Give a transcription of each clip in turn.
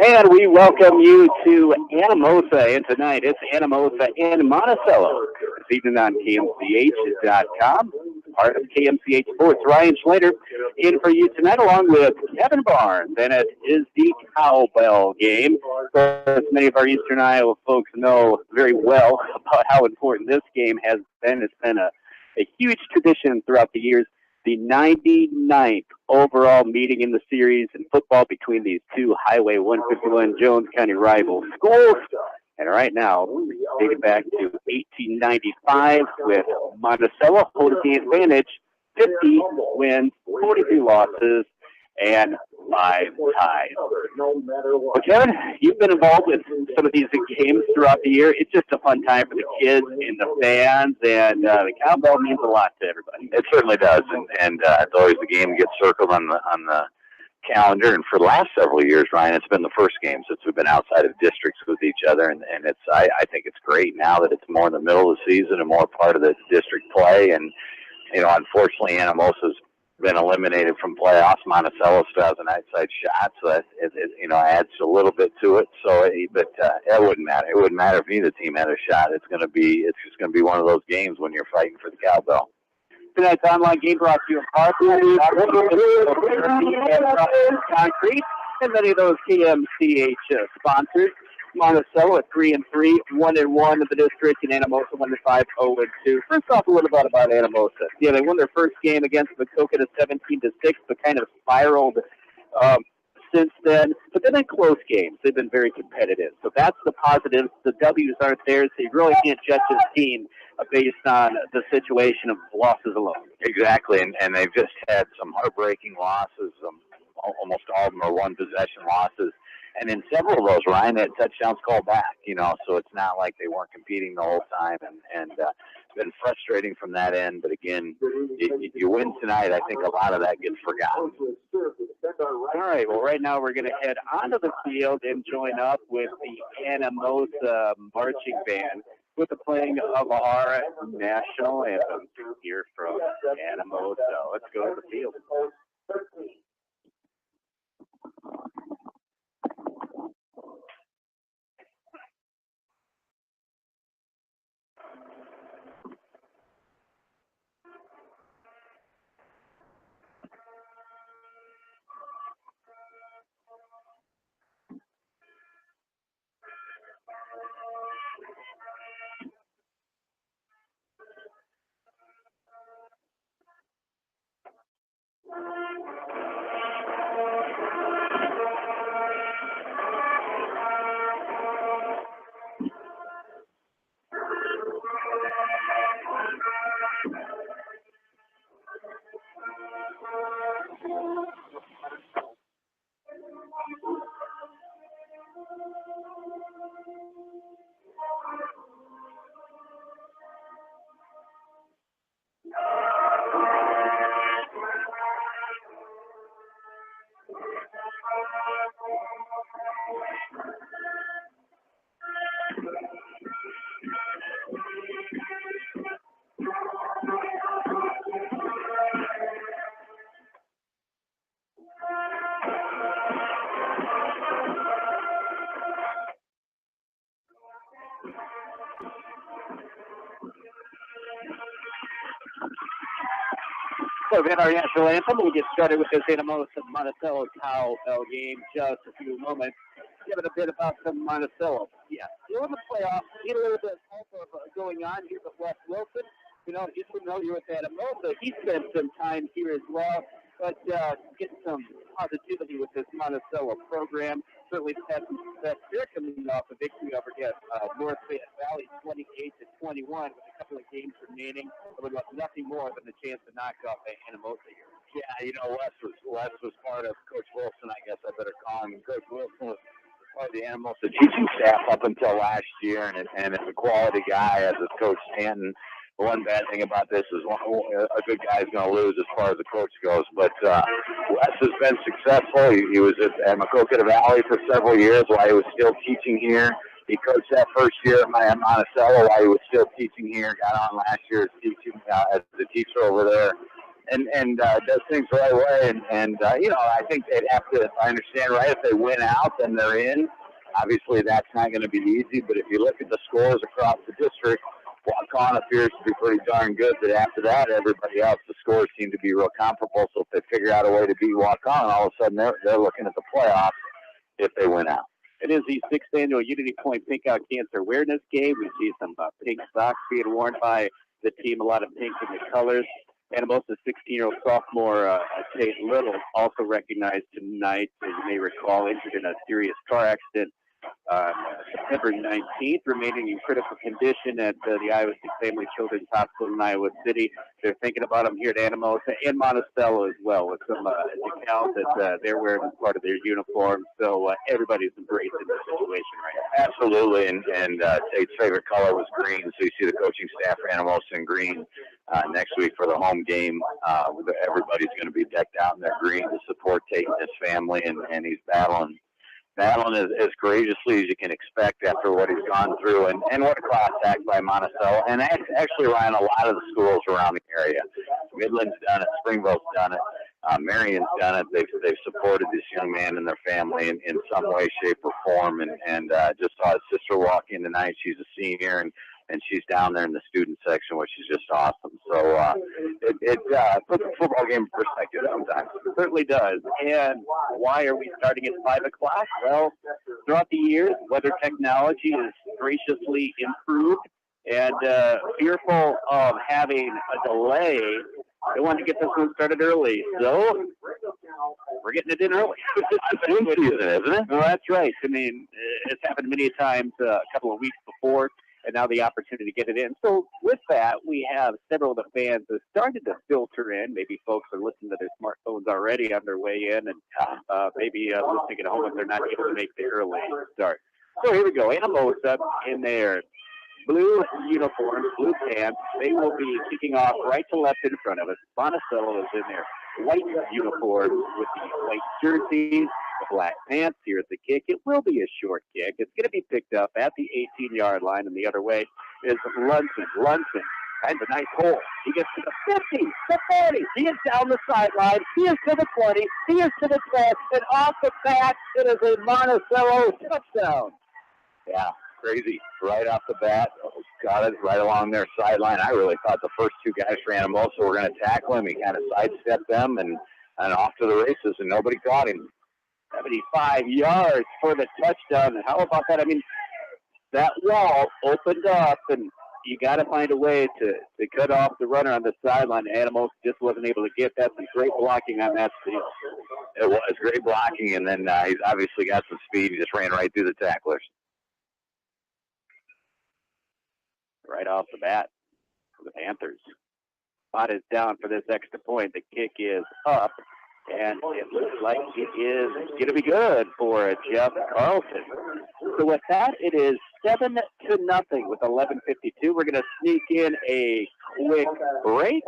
And we welcome you to Anamosa, and tonight it's Anamosa in Monticello. This evening on KMCH.com, part of KMCH Sports. Ryan Schlater in for you tonight, along with Kevin Barnes, and it is the cowbell game. As many of our Eastern Iowa folks know very well about how important this game has been. It's been a huge tradition throughout the years. The 99th overall meeting in the series in football between these two Highway 151 Jones County rival schools. And right now, dating back to 1895 with Monticello holding the advantage, 50 wins, 42 losses, and 5 ties. Well, Kevin, you've been involved with some of these games throughout the year. It's just a fun time for the kids and the fans, and the cowbell means a lot to everybody. It certainly does, and it's always the game gets circled on the calendar. And for the last several years, Ryan, it's been the first game since we've been outside of districts with each other, and it's I think it's great now that it's more in the middle of the season and more part of the district play. And unfortunately, Anamosa's been eliminated from playoffs. Monticello still has an outside shot, so that it adds a little bit to it. So, it wouldn't matter. It wouldn't matter if neither team had a shot. It's just going to be one of those games when you're fighting for the cowbell. Tonight's online game brought to you in part by Concrete and many of those KMCH sponsors. Monticello at 3-3, 1-1 in the district, and Anamosa 1-5, 0-2. First off, a little bit about Anamosa. Yeah, they won their first game against Maquoketa 17-6, but kind of spiraled since then. But then in close games, they've been very competitive. So that's the positive. The W's aren't there, so you really can't judge this team based on the situation of losses alone. Exactly, and they've just had some heartbreaking losses. Almost all of them are one-possession losses. And in several of those, Ryan, had touchdowns called back, so it's not like they weren't competing the whole time. And it's been frustrating from that end. But again, you win tonight, I think a lot of that gets forgotten. All right, well, right now we're going to head onto the field and join up with the Anamosa marching band with the playing of our national anthem here from Anamosa. Let's go to the field. So we've had our national anthem. We'll get started with this Anamosa Monticello cowbell game just a few moments. Give it a bit about the Monticello. Yeah, still in the playoffs. Need a little bit of help going on here with Wes Wilson. He's familiar with Anamosa. He spent some time here as well. But get some positivity with this Monticello program. Certainly had some success. They're coming off a victory over North Valley 28-21 with a couple of games remaining. But with nothing more than the chance to knock off Anamosa here. Yeah, Wes was part of Coach Wilson, I guess I better call him. Coach Wilson was part of the Anamosa teaching staff up until last year, and is a quality guy, as is Coach Stanton. The one bad thing about this is a good guy is going to lose as far as the coach goes. But Wes has been successful. He was at Maquoketa Valley for several years while he was still teaching here. He coached that first year at Monticello while he was still teaching here. Got on last year as a teacher over there. and does things the right way. And you know, I think they'd have to, if I understand right, if they win out, then they're in. Obviously, that's not going to be easy, but if you look at the scores across the district, Waukon appears to be pretty darn good, but after that, everybody else, the scores seem to be real comparable. So if they figure out a way to beat Waukon, all of a sudden they're looking at the playoffs if they win out. It is the 6th annual Unity Point Pink Out Cancer Awareness Game. We see some pink socks being worn by the team, a lot of pink in the colors. Anamosa 16-year-old sophomore Tate Little, also recognized tonight, as you may recall, injured in a serious car accident September 19th, remaining in critical condition at the Iowa State Family Children's Hospital in Iowa City. They're thinking about him here at Anamosa and Monticello as well, with some decals that they're wearing as part of their uniform. So everybody's embracing the situation right now. Absolutely, and Tate's favorite color was green, so you see the coaching staff for Anamosa in green. Next week for the home game, everybody's going to be decked out in their green to support Tate and his family, and he's battling as courageously as you can expect after what he's gone through, and what a class act by Monticello, and actually, Ryan, a lot of the schools around the area. Midland's done it, Springville's done it, Marion's done it. They've supported this young man and their family in some way, shape, or form, and just saw his sister walk in tonight. She's a senior, and she's down there in the student section, which is just awesome. So it puts the football game in perspective sometimes. It certainly does. And why are we starting at 5 o'clock? Well, throughout the years, weather technology has graciously improved, and fearful of having a delay, they wanted to get this one started early. So we're getting it in early. Isn't it? Well, that's right. I mean, it's happened many times a couple of weeks before, and now the opportunity to get it in. So with that, we have several of the fans that started to filter in. Maybe folks are listening to their smartphones already on their way in, and maybe listening at home if they're not able to make the early start. So here we go. Anamosa in their blue uniforms, blue pants. They will be kicking off right to left in front of us. Monticello is in their white uniforms with the white jerseys, the black pants. Here's the kick. It will be a short kick. It's going to be picked up at the 18-yard line, and the other way is Lunson. Lunson finds a nice hole. He gets to the 50, the 40. He is down the sideline. He is to the 20. He is to the 12. And off the bat, it is a Monticello touchdown. Yeah, crazy. Right off the bat, got it right along their sideline. I really thought the first two guys for Anamosa were going to tackle him. He kind of sidestepped them and off to the races, and nobody caught him. 75 yards for the touchdown. And how about that? I mean, that wall opened up, and you got to find a way to cut off the runner on the sideline. Anamosa just wasn't able to get that. Some great blocking on that steal. It was great blocking, and then he's obviously got some speed. He just ran right through the tacklers. Right off the bat for the Panthers. Spot is down for this extra point. The kick is up, and it looks like it is going to be good for Jeff Carlson. So with that, it is 7-0 with 11:52. We're going to sneak in a quick break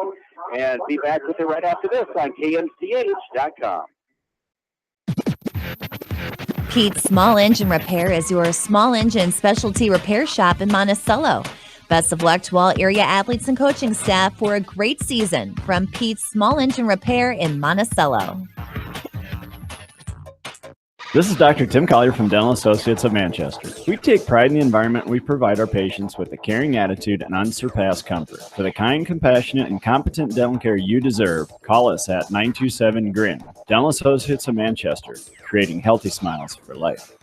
and be back with it right after this on KMCH.com. Pete's Small Engine Repair is your small engine specialty repair shop in Monticello. Best of luck to all area athletes and coaching staff for a great season from Pete's Small Engine Repair in Monticello. This is Dr. Tim Collier from Dental Associates of Manchester. We take pride in the environment we provide our patients with a caring attitude and unsurpassed comfort. For the kind, compassionate, and competent dental care you deserve, call us at 927-GRIN. Dental Associates of Manchester, creating healthy smiles for life.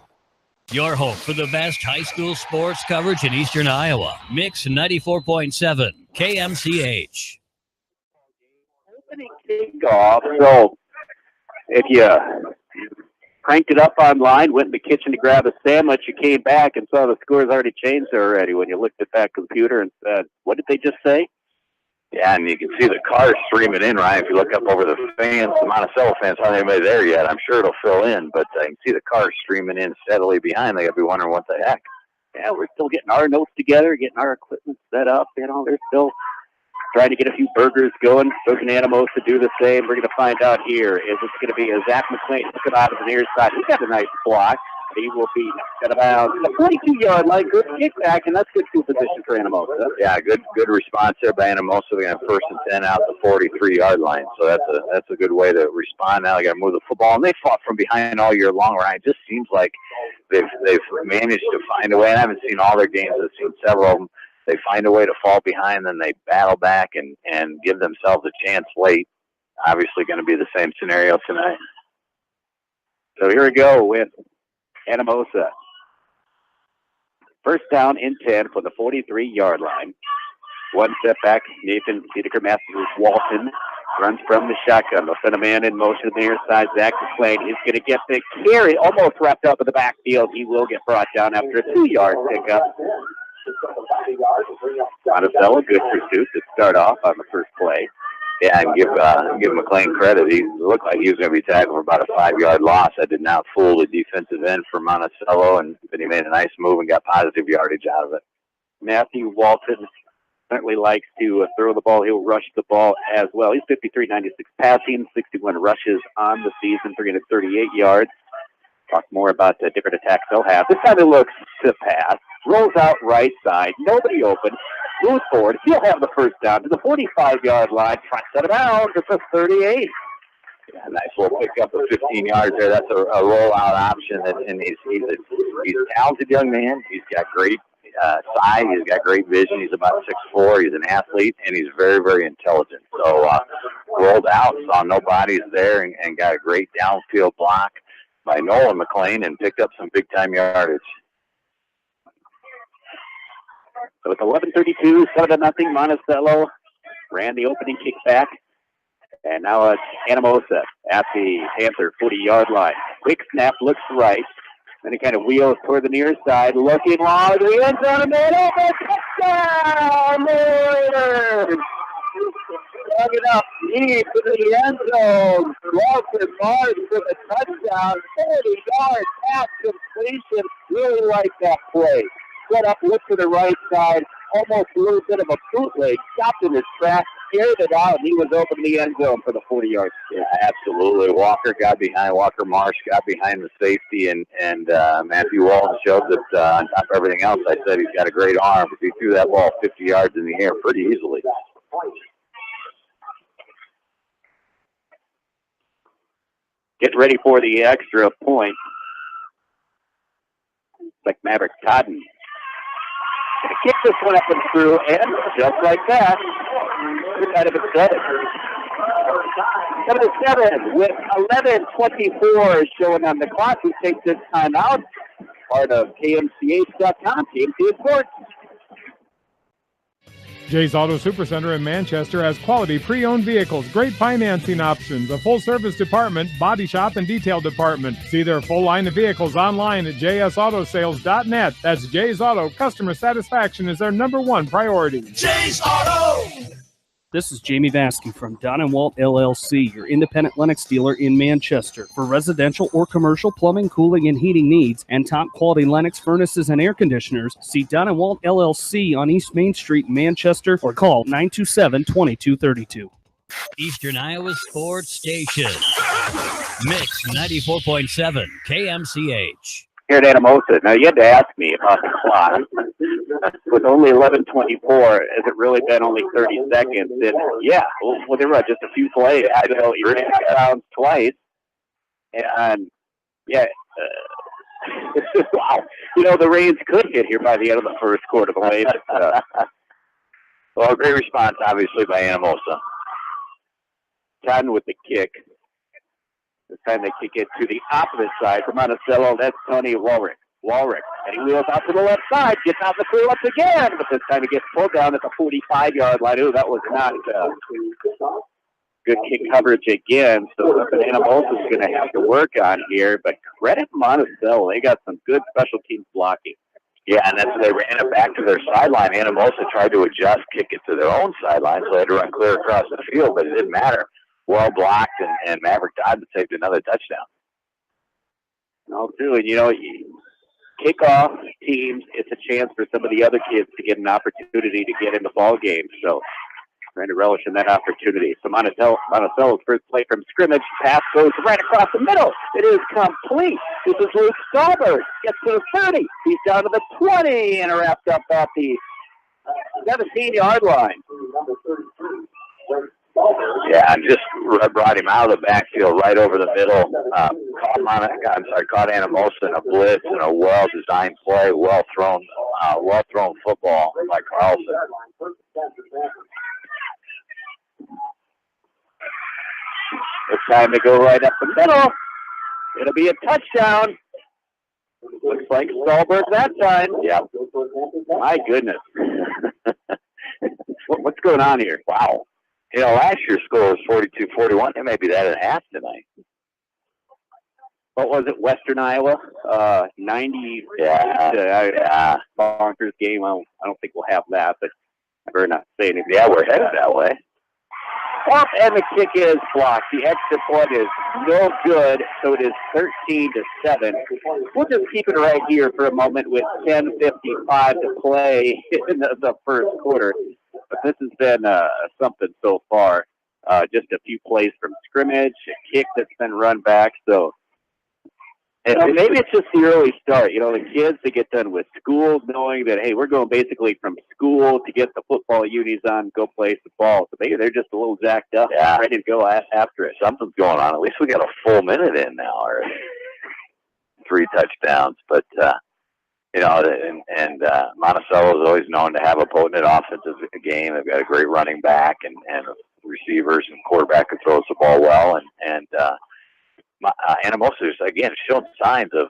Your home for the best high school sports coverage in Eastern Iowa. Mix 94.7 KMCH. Opening kickoff. So if you cranked it up online, went in the kitchen to grab a sandwich, you came back and saw the scores already changed already when you looked at that computer and said, what did they just say? Yeah, and you can see the cars streaming in, Ryan. If you look up over the fans, the Monticello fans, aren't anybody there yet. I'm sure it'll fill in, but you can see the cars streaming in steadily behind. They got to be wondering what the heck. Yeah, we're still getting our notes together, getting our equipment set up. You know, they're still trying to get a few burgers going. Coach Anamosa to do the same. We're going to find out here. Is it's going to be a Zach McLean looking out of the near side. He's got a nice block. He will be at about the 42-yard line. Good kickback, and that's good field position for Anamosa. Yeah, good response there by Anamosa. We're going to have 1st and 10 out the 43-yard line. So that's a good way to respond. Now they got to move the football, and they fought from behind all year long. Ryan, it just seems like they've managed to find a way. I haven't seen all their games. I've seen several of them. They find a way to fall behind, then they battle back and give themselves a chance late. Obviously going to be the same scenario tonight. So here we go with Anamosa. 1st down and 10 for the 43-yard line. One step back, Nathan Whitaker Matthews Walton runs from the shotgun. They'll send a man in motion to the near side. Zach McLean is going to get the carry, almost wrapped up in the backfield. He will get brought down after a 2-yard pickup. Monticello, good pursuit to start off on the first play. Yeah, and give McLean credit. He looked like he was going to be tackled for about a 5-yard loss. That did not fool the defensive end for Monticello, but he made a nice move and got positive yardage out of it. Matthew Walton certainly likes to throw the ball. He'll rush the ball as well. He's 53-96 passing, 61 rushes on the season, 338 yards. Talk more about the different attacks they'll have. This time it looks to pass. Rolls out right side. Nobody open. Moves forward. He'll have the 1st down to the 45-yard line. Front set of bounds. It's a 38. Yeah, nice little pickup of 15 yards there. That's a rollout option. And he's a talented young man. He's got great size. He's got great vision. He's about 6'4". He's an athlete, and he's very, very intelligent. So rolled out, saw no bodies there, and got a great downfield block by Nolan McLean and picked up some big-time yardage. So it's 11:32, 7-0. Monticello ran the opening kickback. And now it's Anamosa at the Panther 40-yard line. Quick snap, looks right. Then he kind of wheels toward the near side, looking long to the end zone, and then over, touchdown! Warriors! Dug it up deep into the end zone. Walter Mars for the touchdown. 40-yard pass completion. Really like that play. Set up, look to the right side, almost a little bit of a bootleg, stopped in his tracks, carried it out, and he was open in the end zone for the 40-yard. Yeah, absolutely. Walker Marsh got behind the safety, and Matthew Walton showed that on top of everything else, I said he's got a great arm. He threw that ball 50 yards in the air pretty easily. Get ready for the extra point. Like Maverick Cotton. Gonna kick this one up and through, and just like that, it's kind of exciting. 7-7 with 11:24 showing on the clock. We take this time out. Part of KMCH.com, KMCH Sports. Jay's Auto Supercenter in Manchester has quality pre-owned vehicles, great financing options, a full-service department, body shop, and detail department. See their full line of vehicles online at jsautosales.net. That's Jay's Auto. Customer satisfaction is their #1 priority. Jay's Auto! This is Jamie Vasky from Don & Walt LLC, your independent Lennox dealer in Manchester. For residential or commercial plumbing, cooling, and heating needs, and top-quality Lennox furnaces and air conditioners, see Don & Walt LLC on East Main Street, Manchester, or call 927-2232. Eastern Iowa Sports Station. Mix 94.7 KMCH. Here at Anamosa. Now, you had to ask me about the clock. With only 11:24, has it really been only 30 seconds? And yeah, well, there were just a few plays. So he ran out of bounds twice. And yeah, wow. You know, the rains could hit here by the end of the first quarter. Well, great response, obviously, by Anamosa. Cotton with the kick. This time they kick it to the opposite side for Monticello. That's Tony Walrick. And he wheels out to the left side, gets out the clear once again, but this time he gets pulled down at the 45-yard line. Ooh, that was not good kick coverage again, so something Anamosa is going to have to work on here, but credit Monticello. They got some good special teams blocking. Yeah, and then they ran it back to their sideline. Anamosa tried to adjust, kick it to their own sideline, so they had to run clear across the field, but it didn't matter. Well blocked, and Maverick Todd saved another touchdown. No, too, and you know, kickoff teams, it's a chance for some of the other kids to get an opportunity to get in the ball game. So trying to relish in that opportunity. So Monticello's first play from scrimmage. Pass goes right across the middle. It is complete. This is Luke Stolberg. Gets to the 30. He's down to the 20 and wrapped up at the 17-yard line. Yeah, and just brought him out of the backfield right over the middle. Caught Anamosa in a blitz and a well-designed play, well-thrown football by Carlson. It's time to go right up the middle. It'll be a touchdown. Looks like Stolberg that time. Yeah. My goodness. What's going on here? Wow. You know, last year's score was 42-41. It may be that at half tonight. What was it, Western Iowa? 90. Yeah. Bonkers game. I don't think we'll have that, but I better not say anything. Yeah, we're headed that way. Up, and the kick is blocked. The extra point is no good, so it is 13-7. We'll just keep it right here for a moment with 10:55 to play in the first quarter. But this has been something so far. Just a few plays from scrimmage, a kick that's been run back. So maybe it's just the early start. You know, the kids, they get done with school knowing that, hey, we're going basically from school to get the football unis on, go play some ball. So maybe they're just a little jacked up, ready to go after it. Something's going on. At least we got a full minute in now already. 3 touchdowns. But, you know, and Monticello is always known to have a potent offensive game. They've got a great running back and receivers and quarterback who throws the ball well. And Anamosa is, again, shown signs of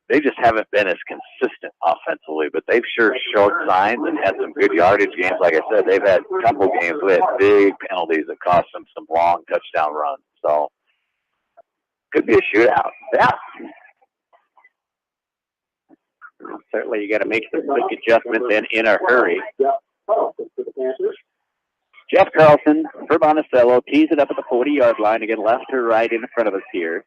they just haven't been as consistent offensively, but they've sure showed signs and had some good yardage games. Like I said, they've had a couple games with big penalties that cost them some long touchdown runs. So could be a shootout. Yeah. Certainly you got to make some quick adjustments and in a hurry. Jeff Carlson for Monticello tees it up at the 40-yard line. Again, left or right in front of us here.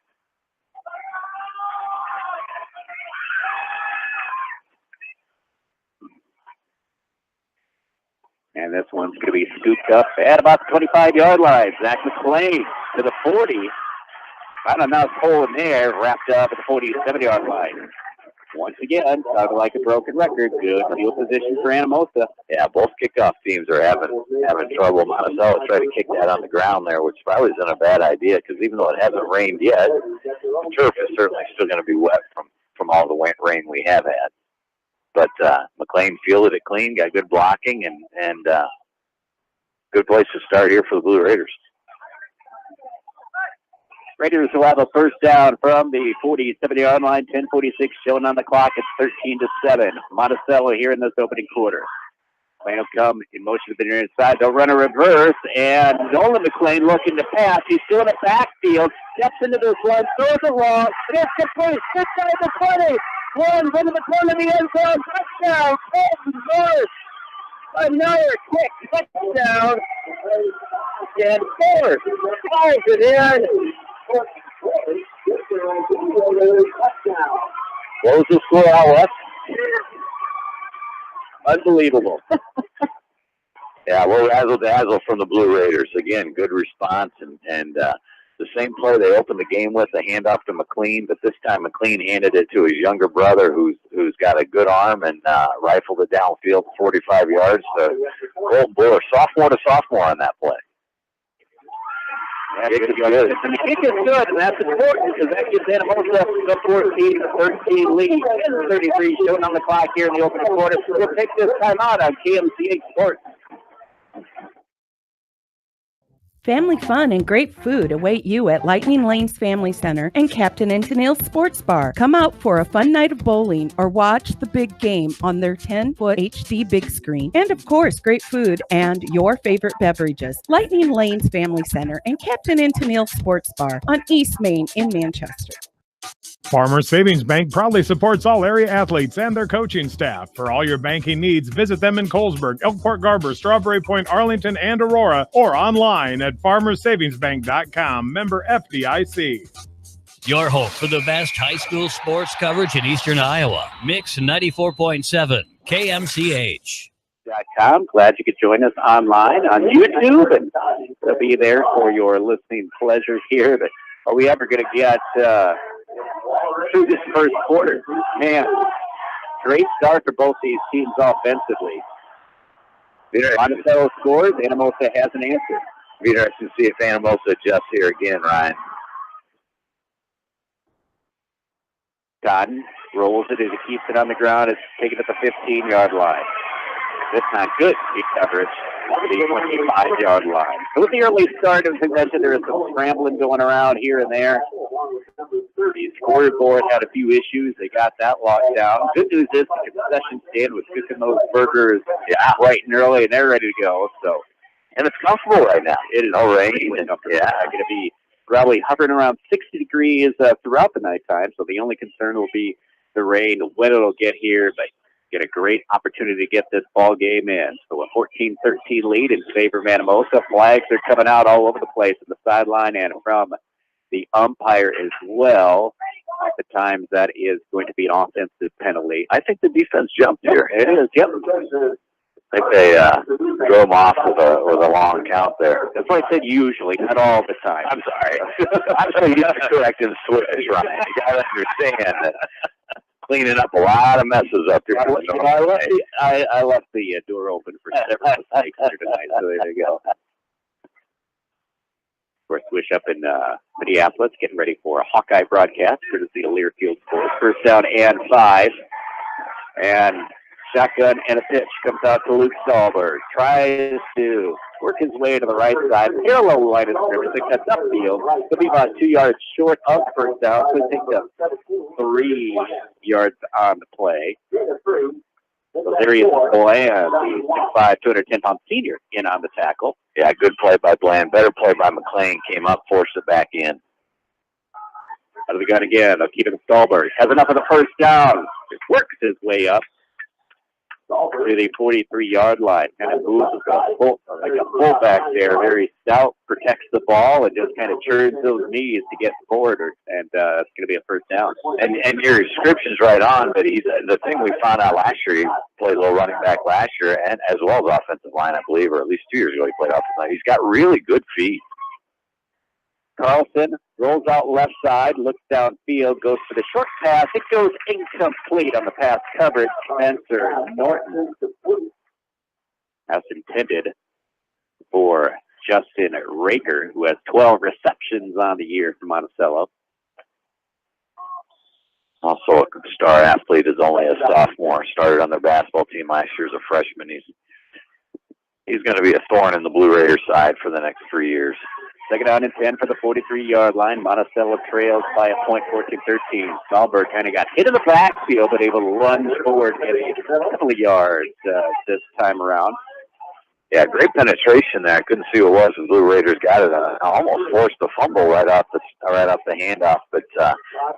And this one's going to be scooped up at about the 25-yard line. Zach McClain to the 40. Found a nice hole in there, wrapped up at the 47-yard line. Once again, sounded like a broken record. Good field position for Anamosa. Yeah, both kickoff teams are having trouble. Monticello tried to kick that on the ground there, which probably isn't a bad idea because even though it hasn't rained yet, the turf is certainly still going to be wet from all the rain we have had. But McLean fielded it clean, got good blocking, and good place to start here for the Blue Raiders. Raiders will have a first down from the 47-yard line. 10:46 showing on the clock. It's 13-7. Monticello here in this opening quarter. McClain will come in motion to the near inside. They'll run a reverse, and Nolan McClain looking to pass. He's still in the backfield. Steps into this one, throws it long. It's complete. Inside the 20. Runs into the corner of the end zone. Touchdown. Colton Norris. Another quick touchdown. And Forrest calls it in. What was the score out left? Unbelievable. Yeah, well, razzle-dazzle from the Blue Raiders. Again, good response, and the same play they opened the game with, a handoff to McLean, but this time McLean handed it to his younger brother who's got a good arm and rifled it downfield 45 yards. So, Colt Buller, sophomore to sophomore on that play. Yeah, good. And the kick is good, and that's important because that gives Anamosa the 14-13 lead. 33 showing on the clock here in the opening quarter. We'll take this time out on KMCH Sports. Family fun and great food await you at Lightning Lanes Family Center and Captain and Tennille's Sports Bar. Come out for a fun night of bowling or watch the big game on their 10-foot HD big screen. And of course, great food and your favorite beverages. Lightning Lanes Family Center and Captain and Tennille's Sports Bar on East Main in Manchester. Farmers Savings Bank proudly supports all area athletes and their coaching staff. For all your banking needs, visit them in Colesburg, Elkport Garber, Strawberry Point, Arlington, and Aurora, or online at farmersavingsbank.com. Member FDIC. Your home for the best high school sports coverage in Eastern Iowa. Mix 94.7 KMCH. KMCH.com. Glad you could join us online on YouTube, and they'll be there for your listening pleasure here. But are we ever going to get through this first quarter? Man, great start for both these teams offensively. Monticello scores. Anamosa has an answer. Be interesting to see if Anamosa adjusts here again, Ryan. Cotton rolls it as he keeps it on the ground. It's taken at the 15-yard line. That's not good. He coverage at the 25-yard line. So with the early start, as I mentioned, there is some scrambling going around here and there. The scoreboard had a few issues. They got that locked down. Good news is the concession stand was cooking those burgers bright and early, and they're ready to go. So, and it's comfortable right now. It is no rain. Going to be probably hovering around 60 degrees throughout the nighttime. So the only concern will be the rain, when it'll get here, but get a great opportunity to get this ball game in. So a 14-13 lead in favor of Anamosa. Flags are coming out all over the place on the sideline and from the umpire as well. At the times, that is going to be an offensive penalty. I think the defense jumped here. It is. Yep. I think they drove him off with a long count there. That's why I said usually, not all the time. I'm sorry. I'm so used to correcting switch, Ryan. You got to understand that cleaning up a lot of messes up here. I left the door open for several mistakes here tonight, so there you go. Of course, Swish up in Minneapolis, getting ready for a Hawkeye broadcast, courtesy of Learfield Sports. First down and 5. And shotgun and a pitch comes out to Luke Stahlberg. Tries to work his way to the right side, parallel line of scrimmage. They cut upfield. He'll be about 2 yards short of first down. So he takes up 3 yards on the play. So there he is, Bland, the 6'5", 210-pound senior, in on the tackle. Yeah, good play by Bland. Better play by McLean. Came up, forced it back in. Out of the gun again. They'll keep it to Stahlberg. Has enough of the first down. Works his way up to the 43-yard line. Kind of moves like a fullback there. Very stout, protects the ball, and just kind of churns those knees to get forward. And it's going to be a first down. And your description's right on, but he's the thing we found out last year, he played a little running back last year, and as well as offensive line, I believe, or at least 2 years ago he played offensive line. He's got really good feet. Carlson rolls out left side, looks downfield, goes for the short pass. It goes incomplete on the pass coverage. Spencer Norton. That's intended for Justin Raker, who has 12 receptions on the year for Monticello. Also a star athlete, is only a sophomore. Started on their basketball team last year as a freshman. He's going to be a thorn in the Blue Raiders side for the next 3 years. Second down and 10 for the 43-yard line. Monticello trails by a point, 14-13. Stahlberg kind of got hit in the backfield, but able to lunge forward and a couple of yards this time around. Yeah, great penetration there. I couldn't see what it was. The Blue Raiders got it. Almost forced the fumble right off the handoff, but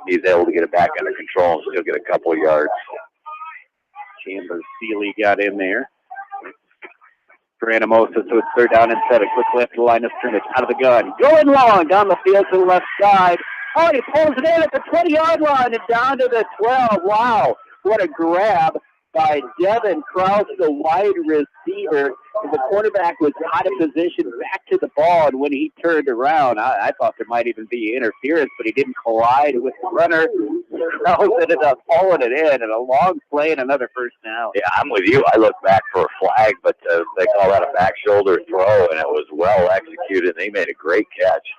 he's able to get it back under control and still get a couple of yards. Chandler Seeley got in there for Anamosa, so it's third down and 7. Quick left to the line of scrimmage, out of the gun. Going long down the field to the left side. Oh, he pulls it in at the 20-yard line and down to the 12. Wow, what a grab by Devin Krause, the wide receiver. The quarterback was out of position, back to the ball, and when he turned around, I thought there might even be interference, but he didn't collide with the runner. Krause ended up pulling it in, and a long play and another first down. Yeah, I'm with you. I looked back for a flag, but they call that a back shoulder throw, and it was well executed. They made a great catch.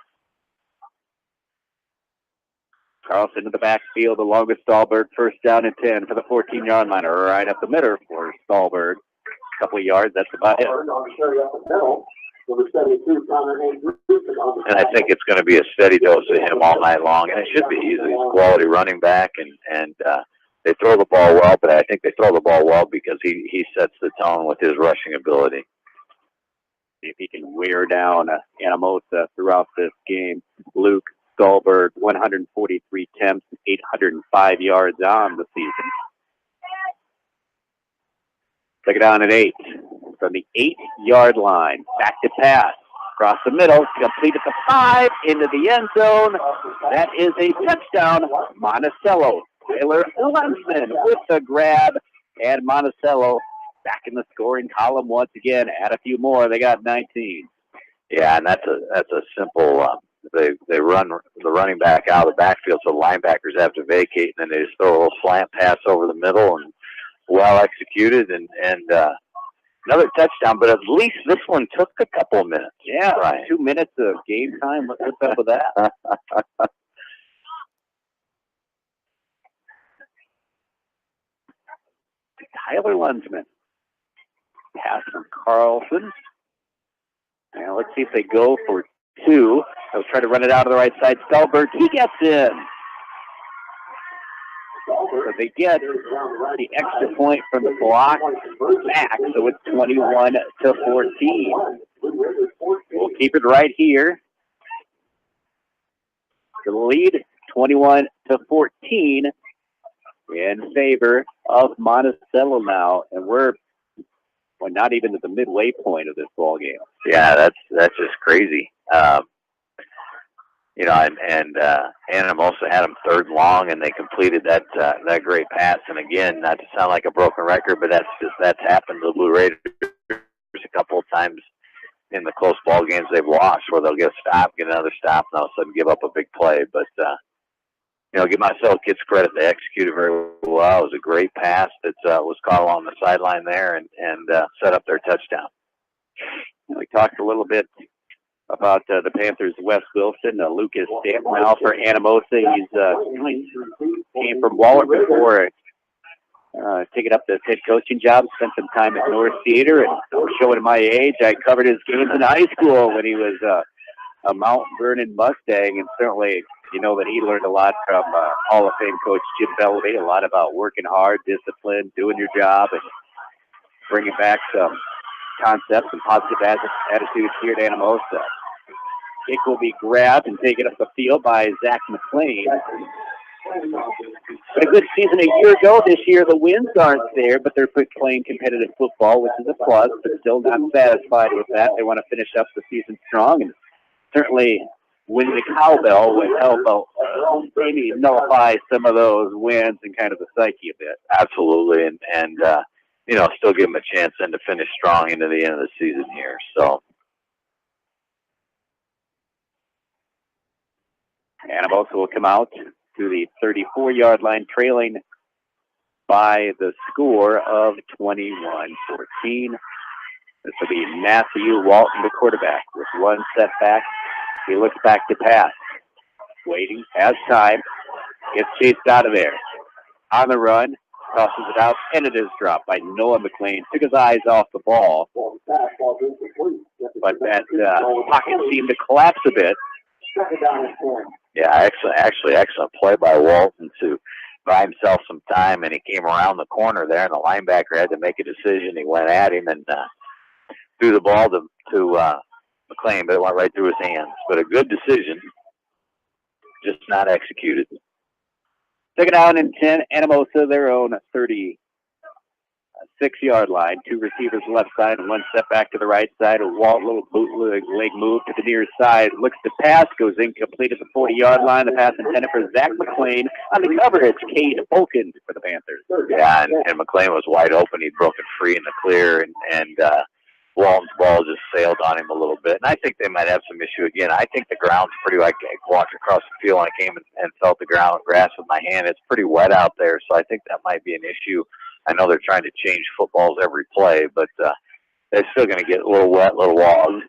Carlson in the backfield along with Stahlberg. First down and 10 for the 14-yard line. Right up the middle for Stahlberg. A couple of yards, that's about it. And I think it's going to be a steady dose of him all night long, and it should be. He's a quality running back, and they throw the ball well, but I think they throw the ball well because he sets the tone with his rushing ability. See if he can wear down Anamosa throughout this game. Luke Stahlberg, 143 attempts, 805 yards on the season. Second down and 8 from the 8-yard line. Back to pass. Across the middle, complete at the 5, into the end zone. That is a touchdown. Monticello. Taylor Lensman with the grab, and Monticello back in the scoring column once again. Add a few more. They got 19. Yeah, and that's a simple. They run the running back out of the backfield, so linebackers have to vacate, and then they just throw a little slant pass over the middle, and well executed, and another touchdown. But at least this one took a couple of minutes. Yeah, right. 2 minutes of game time. What's up with that? Tyler Lunsman. Pass from Carlson. Now let's see if they go for 2. They'll try to run it out of the right side. Stolberg, he gets in. So they get the extra point from the block back, so it's 21-14. We'll keep it right here. The lead, 21-14, in favor of Monticello now, and we're not even at the midway point of this ball game. Yeah, that's just crazy. You know, and Anamosa had them 3rd and long, and they completed that great pass. And again, not to sound like a broken record, but that's happened to the Blue Raiders a couple of times in the close ball games they've lost, where they'll get a stop, get another stop, and all of a sudden give up a big play. But you know, give Monticello kids credit; they executed very well. It was a great pass that was caught along the sideline there, and set up their touchdown. We talked a little bit about the Panthers' Wes Wilson, Lucas Stamp now for Anamosa. He's came from Waller before taking up the head coaching job, spent some time at North Theater, and showing my age, I covered his games in high school when he was a Mount Vernon Mustang, and certainly you know that he learned a lot from Hall of Fame coach Jim Bellamy, a lot about working hard, discipline, doing your job, and bringing back some concepts and positive attitudes here at Anamosa. Kick will be grabbed and taken up the field by Zach McLean. A good season a year ago. This year the wins aren't there, but they're playing competitive football, which is a plus, but still not satisfied with that. They want to finish up the season strong, and certainly winning the cowbell would help maybe nullify some of those wins and kind of the psyche a bit. Absolutely, and you know, still give them a chance then to finish strong into the end of the season here. So Anamosa will come out to the 34-yard line, trailing by the score of 21-14. This will be Matthew Walton, the quarterback, with one setback. He looks back to pass. Waiting, has time, gets chased out of there. On the run, tosses it out, and it is dropped by Noah McLean. Took his eyes off the ball, but that pocket seemed to collapse a bit. Yeah, excellent play by Walton to buy himself some time, and he came around the corner there, and the linebacker had to make a decision. He went at him and threw the ball to McLean, but it went right through his hands. But a good decision, just not executed. Second down and 10, Anamosa, their own 36-yard line. Two receivers left side and one step back to the right side. A little bootleg leg move to the near side. Looks to pass, goes incomplete at the 40-yard line. The pass intended for Zach McLean. On the coverage, Cade Bolkin for the Panthers. Yeah, and McLean was wide open. He'd broken free in the clear, and Walton's ball just sailed on him a little bit. And I think they might have some issue again. I think the ground's pretty like I walked across the field and I came and felt the grass with my hand. It's pretty wet out there, so I think that might be an issue. I know they're trying to change footballs every play, but they're still going to get a little wet, a little wogged.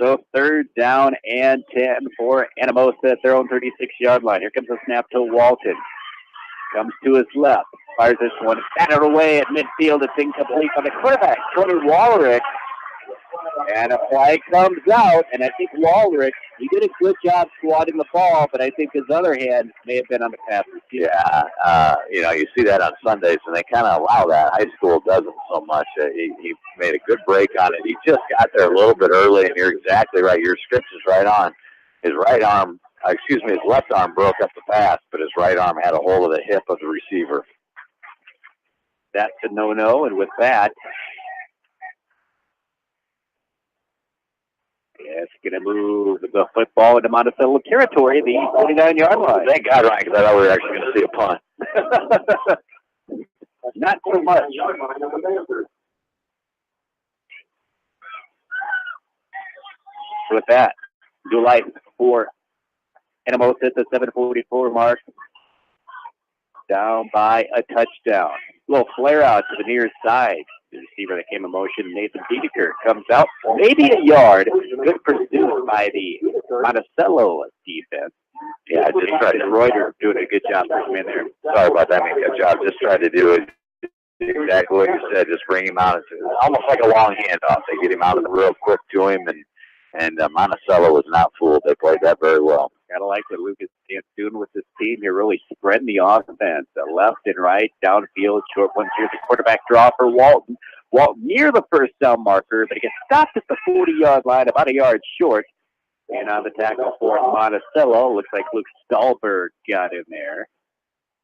So third down and 10 for Anamosa at their own 36-yard line. Here comes a snap to Walton. Comes to his left. Fires this one. Batted away at midfield. It's incomplete on the quarterback, Tony Wallrich. And a flag comes out, and I think Wallrich, he did a good job squatting the ball, but I think his other hand may have been on the pass. Yeah, you know, you see that on Sundays, and they kind of allow that. High school doesn't so much. He made a good break on it. He just got there a little bit early, and you're exactly right. Your script is right on. His left arm broke up the pass, but his right arm had a hold of the hip of the receiver. That's a no-no, and with that, it's going to move the football into Monticello territory, the 49-yard line. Thank God, Ryan, because I thought we were actually going to see a punt. not so much. With that, Delight for Anamosa at the 7:44 mark. Down by a touchdown. Little flare out to the near side. The receiver that came in motion, Nathan Dedeker, comes out maybe a yard. Good pursuit by the Monticello defense. Yeah, just tried to. Reuter doing a good job pushing in there. Sorry about that, make that job. Just tried to do it exactly what you said. Just bring him out. It's almost like a long handoff. They get him out of the real quick to him, and Monticello was not fooled. They played that very well. Gotta like what Lucas is doing with this team here, really spreading the offense, left and right, downfield, short ones. Here's the quarterback draw for Walton. Walton near the first down marker, but he gets stopped at the 40-yard line, about a yard short. And on the tackle for Monticello, looks like Luke Stahlberg got in there.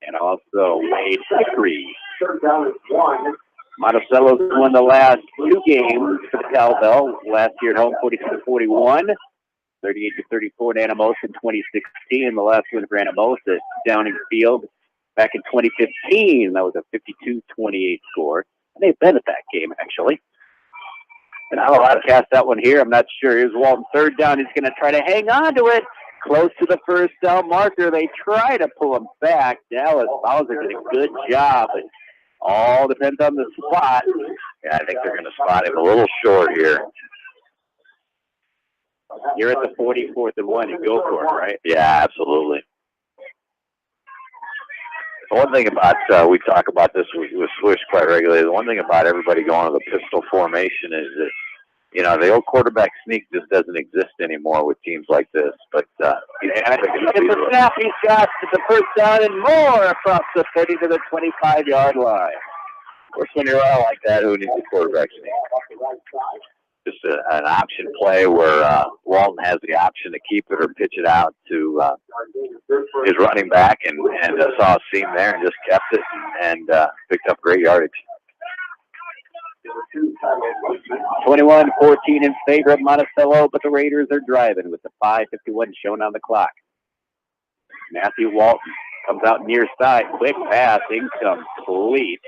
And also Wade Hickory. Monticello's won the last 2 games for the Cowbell. Last year at home, 42-41. 38-34 in Anamosa in 2016. The last one for Anamosa Downing Field back in 2015. That was a 52-28 score. And they've been at that game, actually. And I'll allow to cast that one here. I'm not sure. Here's Walton, third down. He's going to try to hang on to it. Close to the first down marker. They try to pull him back. Dallas Bowser did a good job. But all depends on the spot. Yeah, I think they're going to spot him a little short here. You're at the 44th and 1. You go for it, right? Yeah, absolutely. The one thing about, we talk about this with Swish quite regularly, the one thing about everybody going to the pistol formation is that, you know, the old quarterback sneak just doesn't exist anymore with teams like this. But it's a snap. He's got the first down and more across the 30 to the 25-yard line. Of course, when you're out like that, who needs a quarterback sneak? Just an option play where Walton has the option to keep it or pitch it out to his running back, and saw a seam there and just kept it and picked up great yardage. 21-14 in favor of Monticello, but the Raiders are driving with the 5:51 shown on the clock. Matthew Walton comes out near side, quick pass, incomplete.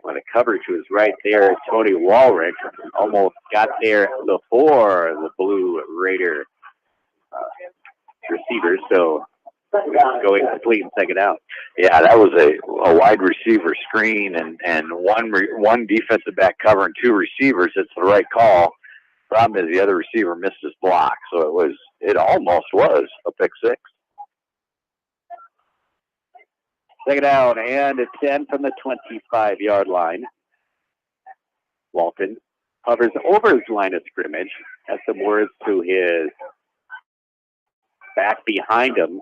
When the coverage was right there, Tony Walrich almost got there before the Blue Raider receiver, so going complete and second out. Yeah, that was a wide receiver screen and one defensive back covering 2 receivers. It's the right call. Problem is the other receiver missed his block, so it almost was a pick 6. Second down and a 10 from the 25-yard line. Walton hovers over his line of scrimmage. Has some words to his back behind him.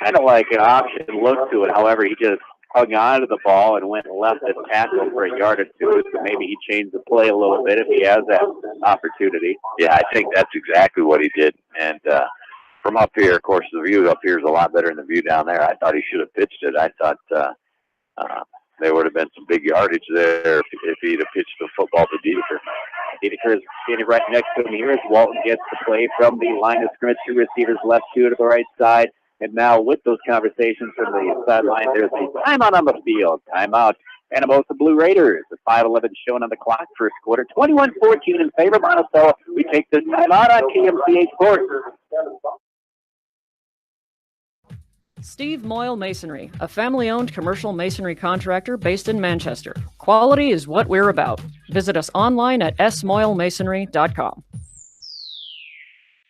Kind of like an option look to it. However, he just hung on to the ball and went left and tackled for a yard or 2. So maybe he changed the play a little bit if he has that opportunity. Yeah, I think that's exactly what he did. And from up here, of course, the view up here is a lot better than the view down there. I thought he should have pitched it. I thought there would have been some big yardage there if he'd have pitched the football to Dedeker. Dedeker is standing right next to him here as Walton gets the play from the line of scrimmage. 2 receivers left, 2 to the right side. And now with those conversations from the sideline, there's a timeout on the field. Timeout. Anamosa Blue Raiders. The 5:11 shown on the clock. First quarter. 21-14 in favor of Monticello. We take this timeout on KMCH Sports. Steve Moyle Masonry, a family-owned commercial masonry contractor based in Manchester. Quality is what we're about. Visit us online at smoylemasonry.com.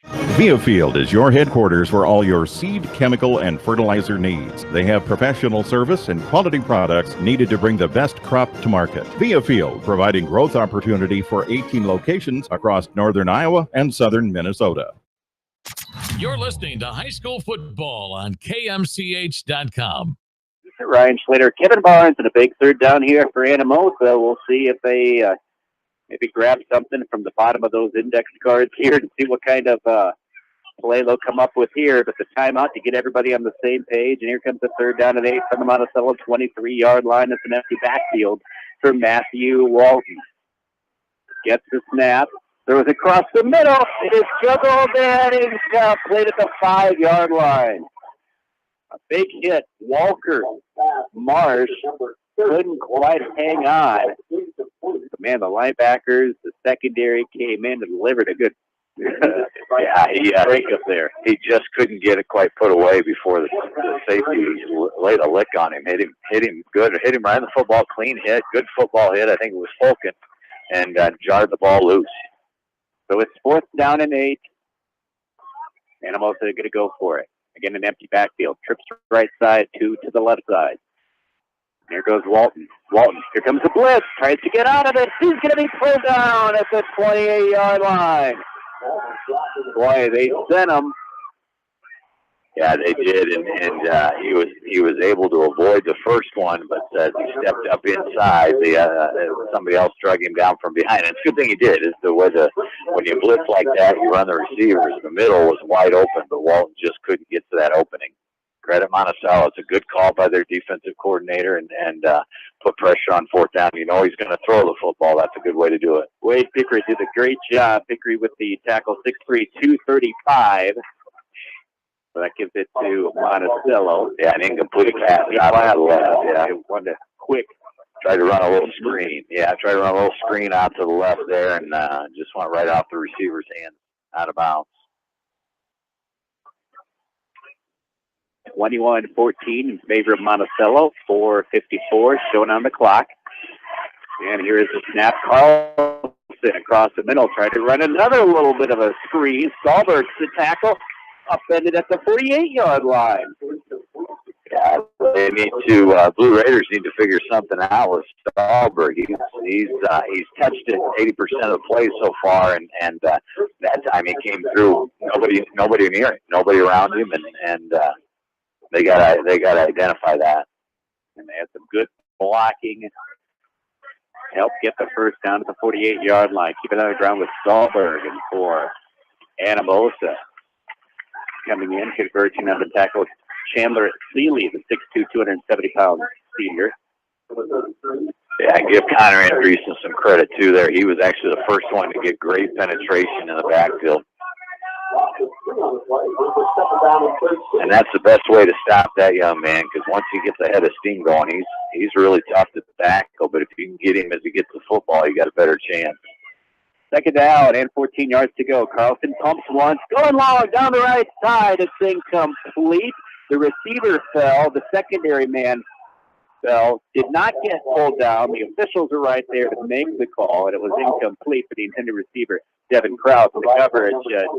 Viafield is your headquarters for all your seed, chemical, and fertilizer needs. They have professional service and quality products needed to bring the best crop to market. Viafield, providing growth opportunity for 18 locations across northern Iowa and southern Minnesota. You're listening to high school football on KMCH.com. Ryan Schlater, Kevin Barnes, and a big third down here for Anamosa. We'll see if they maybe grab something from the bottom of those index cards here and see what kind of play they'll come up with here. But the timeout to get everybody on the same page. And here comes the third down and 8 from the Monticello 23-yard line. It's an empty backfield for Matthew Walton. Gets the snap. Throws across the middle. It is juggled and it's played at the 5-yard line. A big hit. Walker Marsh couldn't quite hang on. But man, the linebackers, the secondary came in and delivered a good break up there. He just couldn't get it quite put away before the safety laid a lick on him. Hit him good. Hit him right in the football. Clean hit. Good football hit. I think it was Fulkin. And jarred the ball loose. So it's 4th down and 8. Anamosa going to go for it. Again, an empty backfield. Trips to the right side, 2 to the left side. Here goes Walton. Here comes the blitz. Tries to get out of it. He's going to be pulled down at the 28-yard line. Boy, they sent him. Yeah, they did, and he was able to avoid the first one, but as he stepped up inside, somebody else drug him down from behind. And it's a good thing he did. Is when you blitz like that, you run the receivers. The middle was wide open, but Walton just couldn't get to that opening. Credit Monticello. It's a good call by their defensive coordinator, and put pressure on 4th down. You know he's going to throw the football. That's a good way to do it. Wade Pickry did a great job. Pickry with the tackle, 6'3", 235. So that gives it to Monticello. Yeah, an incomplete pass. One to quick. Tried to run a little screen. Yeah, tried to run a little screen out to the left there, and just went right off the receiver's hand, out of bounds. 21-14 in favor of Monticello. 4:54 shown on the clock. And here is the snap. Carlson across the middle. Tried to run another little bit of a screen. Stahlberg's the tackle. Upended at the 48-yard line. Yeah, they need to. Blue Raiders need to figure something out with Stahlberg. He's touched it 80% of the plays so far, and that time he came through. Nobody near him, nobody around him, and they gotta identify that. And they had some good blocking. Help get the first down at the 48-yard line. Keep it on the ground with Stahlberg, and for Anamosa. Coming in, converging on the tackle, Chandler Seeley, the 6'2", 270-pound senior. Yeah, give Connor Andreessen some credit, too, there. He was actually the first one to get great penetration in the backfield. And that's the best way to stop that young man, because once he gets ahead of steam going, he's really tough to tackle. But if you can get him as he gets the football, you got a better chance. 2nd down and 14 yards to go. Carlson pumps once, going long down the right side. It's incomplete. The receiver fell. The secondary man fell. Did not get pulled down. The officials were right there to make the call, and it was incomplete for the intended receiver, Devin Krause. The coverage,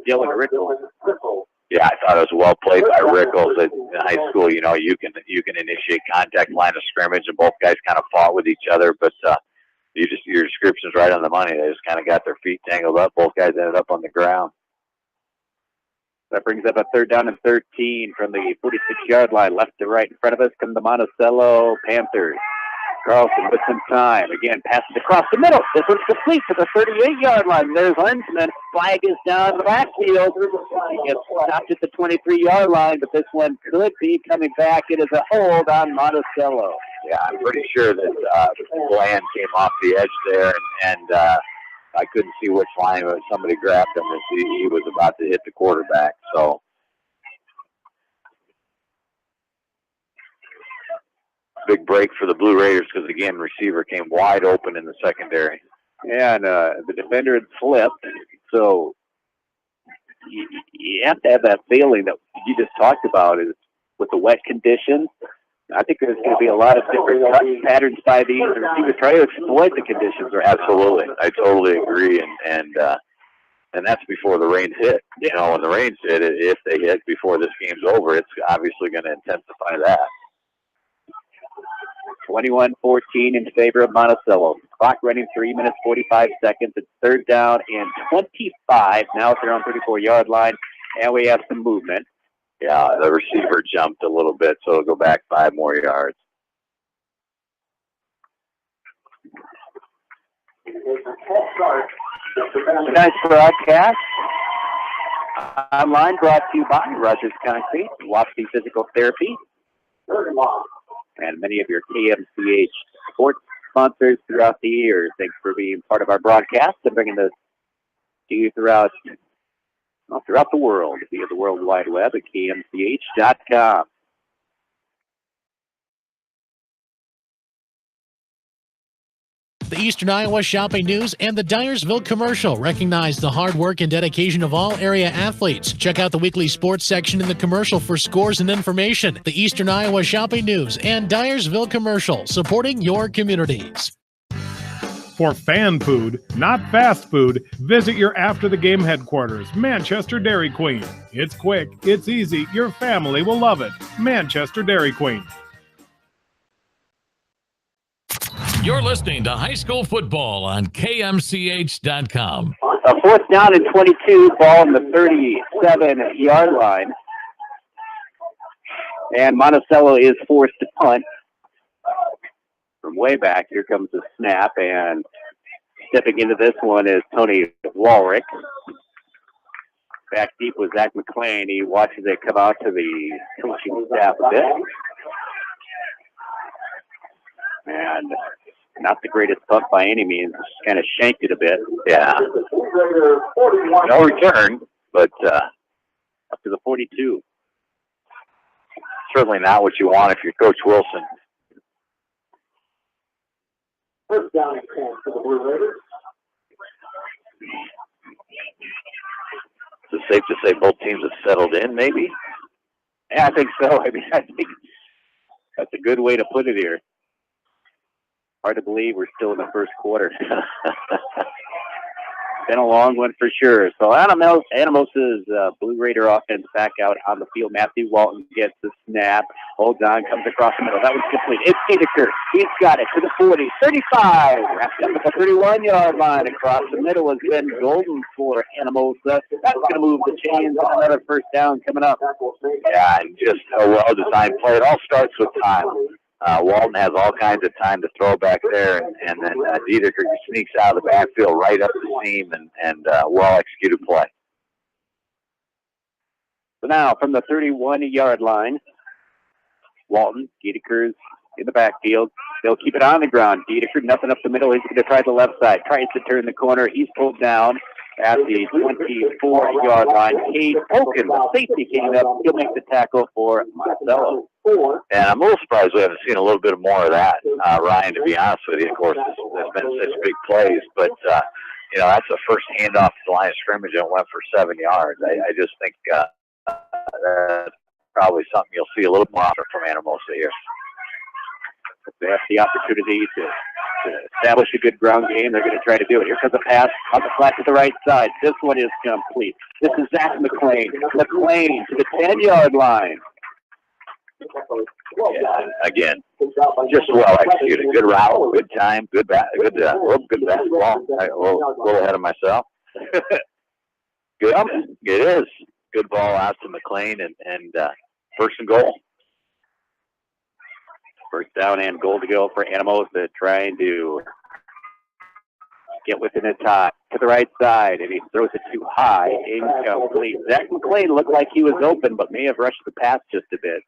Dylan Rickles. Yeah, I thought it was well played by Rickles. In high school, you can initiate contact line of scrimmage, and both guys kind of fought with each other, but your description's right on the money. They just kind of got their feet tangled up. Both guys ended up on the ground. That brings up a 3rd down and 13 from the 46-yard line. Left to right in front of us come the Monticello Panthers. Carlson with some time. Again, passes across the middle. This one's complete to the 38-yard line. There's Lensman. Flag is down the backfield. He gets stopped at the 23-yard line, but this one could be coming back. It is a hold on Monticello. Yeah, I'm pretty sure that Bland came off the edge there, and I couldn't see which line, but somebody grabbed him as he was about to hit the quarterback. So big break for the Blue Raiders because, again, receiver came wide open in the secondary. And the defender had slipped, so you have to have that feeling that you just talked about is with the wet conditions. I think there's going to be a lot of different cut patterns by these receivers trying to exploit the conditions. Absolutely. I totally agree. And that's before the rains hit. You know, when the rains hit, if they hit before this game's over, it's obviously going to intensify that. 21-14 in favor of Monticello. Clock running 3 minutes, 45 seconds. It's 3rd down and 25. Now at their own 34-yard line, and we have some movement. Yeah, the receiver jumped a little bit, so it'll go back 5 more yards. Tonight's broadcast online brought to you by Rogers Concrete, Wapsie Physical Therapy, and many of your KMCH sports sponsors throughout the year. Thanks for being part of our broadcast and bringing this to you throughout the world via the World Wide Web at KMCH.com. The Eastern Iowa Shopping News and the Dyersville Commercial recognize the hard work and dedication of all area athletes. Check out the weekly sports section in the commercial for scores and information. The Eastern Iowa Shopping News and Dyersville Commercial, supporting your communities. For fan food, not fast food, visit your after-the-game headquarters, Manchester Dairy Queen. It's quick, it's easy, your family will love it. Manchester Dairy Queen. You're listening to high school football on KMCH.com. A fourth down and 22, ball on the 37-yard line. And Monticello is forced to punt. From way back, here comes the snap, and stepping into this one is Tony Walrick. Back deep with Zach McClain. He watches it come out to the coaching staff a bit. And not the greatest punt by any means. Just kind of shanked it a bit. Yeah. No return, but up to the 42. Certainly not what you want if you're Coach Wilson. First down and 10 for the Blue Raiders. Is it safe to say both teams have settled in, maybe? Yeah, I think so. I think that's a good way to put it here. Hard to believe we're still in the first quarter. Been a long one for sure. So Anamosa's Blue Raider offense back out on the field. Matthew Walton gets the snap. Holds on, comes across the middle. That was complete. It's Dedeker. He's got it to the 40, 35. Wrapped up at the 31-yard line. Across the middle has been Golden for Anamosa. That's going to move the chains. Another first down coming up. Yeah, and just a well-designed play. It all starts with time. Walton has all kinds of time to throw back there, and then Dedeker sneaks out of the backfield right up the seam, and well-executed play. So now from the 31-yard line, Walton, Dedeker's in the backfield. They'll keep it on the ground. Dedeker, nothing up the middle. He's going to try the left side. Tries to turn the corner. He's pulled down at the 24-yard line. Cade Hoken, the safety, came up. He'll make the tackle for Monticello. And I'm a little surprised we haven't seen a little bit more of that, Ryan, to be honest with you. Of course, there's been such big plays, but, that's the first handoff to the line of scrimmage and went for 7 yards. I just think that's probably something you'll see a little more often from Anamosa here. They have the opportunity to establish a good ground game. They're going to try to do it. Here comes a pass on the flat to the right side. This one is complete. This is Zach McClain. McClain to the 10-yard line. Yeah, again, just well executed. Good route, good time, good basketball. A little ahead of myself. Good. It is. Good ball out to McClain and first and goal. First down and goal to go for Anamosa, trying to get within the top to the right side, and he throws it too high, incomplete. Zach McClain looked like he was open, but may have rushed the pass just a bit.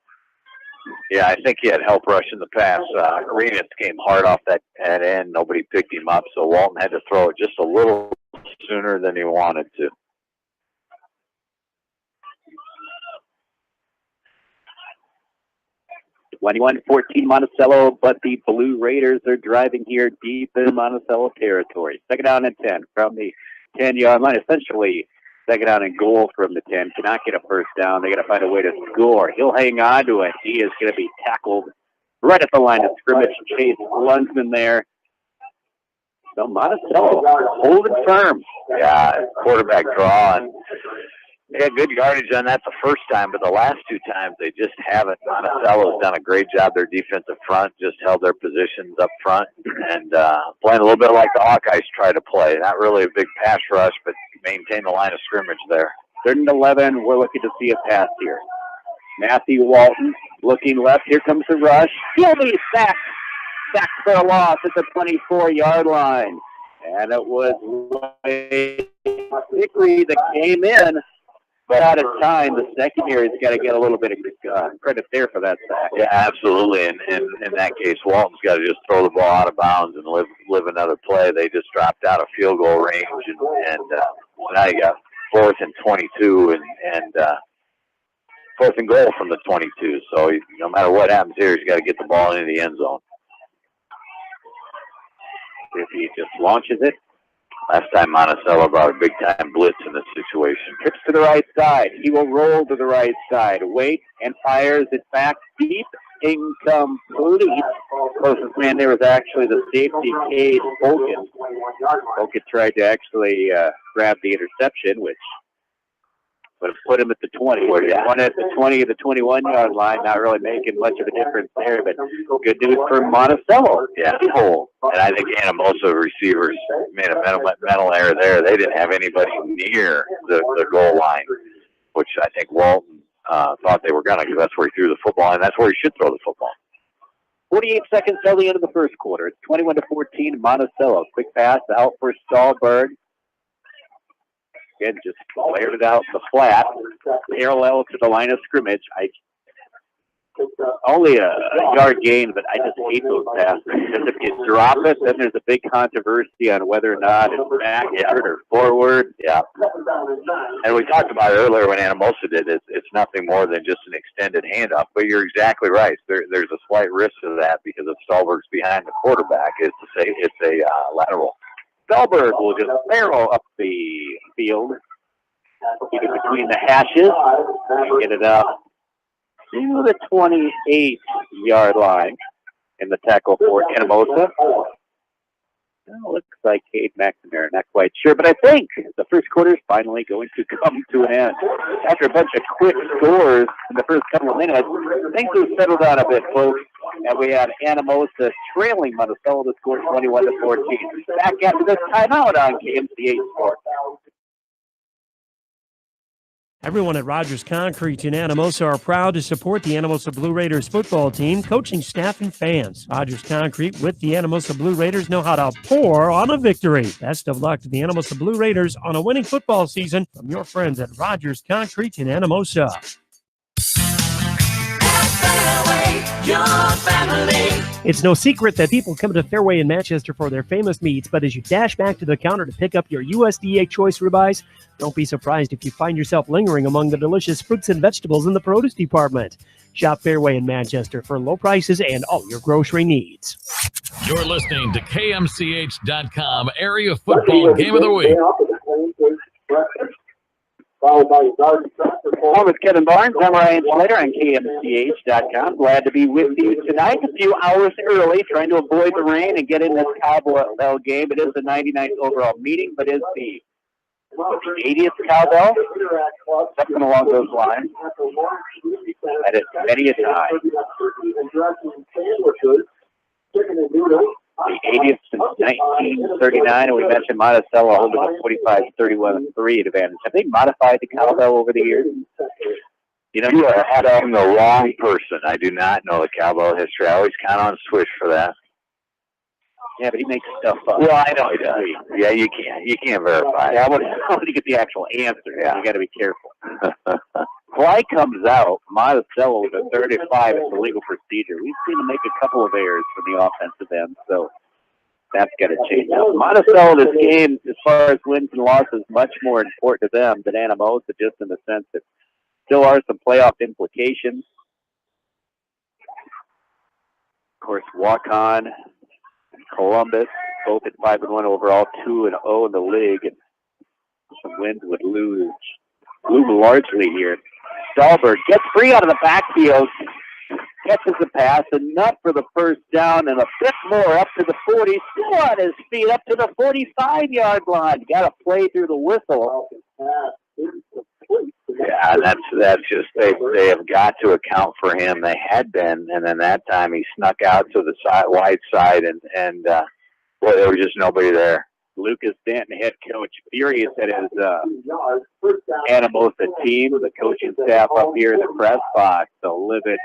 Yeah, I think he had help rushing the pass. Arenas came hard off that end. Nobody picked him up, so Walton had to throw it just a little sooner than he wanted to. (21-14) Monticello, but the Blue Raiders are driving here deep in Monticello territory. Second down and 10 from the 10-yard line. Essentially, second down and goal from the 10. Cannot get a first down. They got to find a way to score. He'll hang on to it. He is going to be tackled right at the line of scrimmage. Chase Lunsman there. So Monticello holding firm. Yeah, quarterback draw. And they had good yardage on that the first time, but the last two times they just haven't. Monticello's done a great job. Their defensive front just held their positions up front and playing a little bit like the Hawkeyes try to play. Not really a big pass rush, but maintain the line of scrimmage there. 3rd and 11. We're looking to see a pass here. Matthew Walton looking left. Here comes the rush. He'll be sacked. Sacked for a loss at the 24-yard line. And it was Hickory that came in. But out of time, the secondary's got to get a little bit of credit there for that sack. Yeah, absolutely. And in that case, Walton's got to just throw the ball out of bounds and live another play. They just dropped out of field goal range, and now you got 4th and 22 and 4th and goal from the 22. So no matter what happens here, he's got to get the ball into the end zone. If he just launches it. Last time Monticello brought a big-time blitz in this situation. Trips to the right side. He will roll to the right side. Wait and fires it back deep. Incomplete. Closest man there was actually the safety, Cade Bolkin. Bolkin tried to actually grab the interception, which would have put him at the 20. One at the 20 of the 21-yard line, not really making much of a difference there, but good news for Monticello. Yeah. And I think Anamosa receivers made a mental error there. They didn't have anybody near the goal line, which I think Walton thought they were going to, because that's where he threw the football, and that's where he should throw the football. 48 seconds till the end of the first quarter. It's 21-14 Monticello. Quick pass out for Stahlberg. Again, just flared it out the flat, parallel to the line of scrimmage. Only a yard gain, but I just hate those passes. Because if you drop it, then there's a big controversy on whether or not it's backward or forward. Yeah. And we talked about it earlier when Anamosa did it. It's nothing more than just an extended handoff. But you're exactly right. There's a slight risk of that because if Stahlberg's behind the quarterback, it's a lateral. Stahlberg will just barrel up the field, get it between the hashes, and get it up to the 28-yard line in the tackle for Anamosa. Well, looks like Cade McNamara, not quite sure, but I think the first quarter is finally going to come to an end. After a bunch of quick scores in the first couple of minutes, things have settled down a bit, folks. And we had Anamosa trailing Monticello to score 21-14. Back after this timeout on KMCH Sports. Everyone at Rogers Concrete in Anamosa are proud to support the Anamosa Blue Raiders football team, coaching staff, and fans. Rogers Concrete with the Anamosa Blue Raiders know how to pour on a victory. Best of luck to the Anamosa Blue Raiders on a winning football season from your friends at Rogers Concrete in Anamosa. It's no secret that people come to Fairway in Manchester for their famous meats, but as you dash back to the counter to pick up your USDA choice ribeyes, don't be surprised if you find yourself lingering among the delicious fruits and vegetables in the produce department. Shop Fairway in Manchester for low prices and all your grocery needs. You're listening to KMCH.com Area Football Game of the Week. Followed by Along with Kevin Barnes, I'm Ryan Slater on KMCH.com. Glad to be with you tonight. A few hours early, trying to avoid the rain and get in this Cowbell game. It is the 99th overall meeting, but is the 80th Cowbell? Something along those lines. That is many a time. The 80th since 1939, and we mentioned Monticello holding a 45-31-3 advantage. Have they modified the cowbell over the years? You know, you are asking the wrong person. I do not know the cowbell history. I always count on Swish for that. Yeah, but he makes stuff up. Well, I know he does. Yeah, you can't verify. Yeah, I want to get the actual answer. Yeah. You got to be careful. Fly comes out. Monticello with a 35 is the legal procedure. We've seen him make a couple of errors from the offensive end, so that's got to change. Now, Monticello, this game, as far as wins and losses, much more important to them than Anamosa, just in the sense that still are some playoff implications. Of course, Waukon, Columbus, both at 5-1 overall, 2-0 in the league, and some wins would loom largely here. Stahlberg gets free out of the backfield, catches the pass, enough for the first down, and a bit more up to the 40, still on his feet, up to the 45-yard line. Got to play through the whistle. Yeah, that's just they have got to account for him. They had been, and then that time he snuck out to the wide side, and boy, there was just nobody there. Lucas Stanton, head coach, furious at his Anamosa team, the coaching staff up here in the press box. So livid,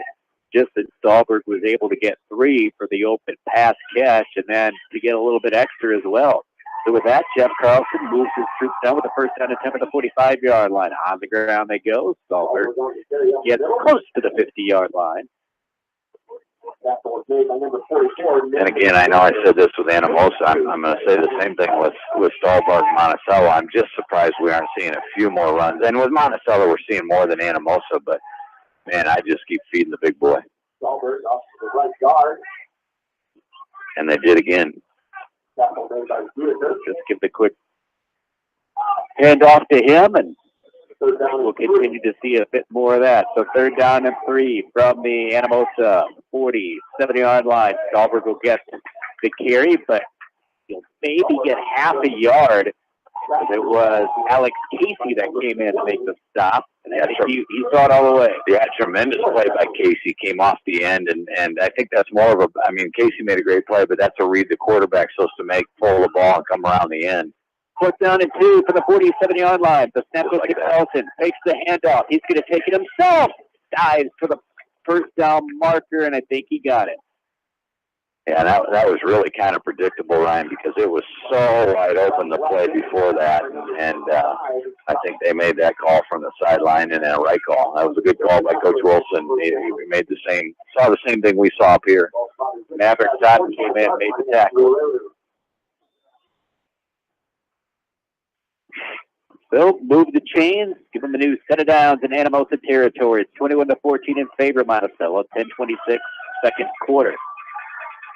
just that Stahlberg was able to get 3 for the open pass catch, and then to get a little bit extra as well. So with that, Jeff Carlson moves his troops down with the first down attempt at the 45-yard line. On the ground they go. Stahlberg gets close to the 50-yard line. And again, I know I said this with Anamosa. I'm going to say the same thing with Stahlberg and Monticello. I'm just surprised we aren't seeing a few more runs. And with Monticello, we're seeing more than Anamosa, but, man, I just keep feeding the big boy. And they did again. Just give the quick hand off to him, and we'll continue to see a bit more of that. So 3rd down and 3 from the Anamosa 47-yard line. Dahlberg will get the carry, but he'll maybe get half a yard. It was Alex Casey that came in to make the stop, and he saw it all the way. Yeah, tremendous play by Casey. Came off the end, and I think that's more of a, I mean, Casey made a great play, but that's a read the quarterback's supposed to make, pull the ball and come around the end. 4th down and 2 for the 47-yard line. The snap goes to Carlson. Takes the handoff. He's going to take it himself. Dives for the 1st down marker, and I think he got it. Yeah, that was really kind of predictable, Ryan, because it was so wide open the play before that, and I think they made that call from the sideline and a right call. That was a good call by Coach Wilson. He made saw the same thing we saw up here. Maverick Totten came in and made the tackle. They'll move the chains, give them a new set of downs in Anamosa territory. It's 21-14 in favor of Monticello. 10:26, second quarter.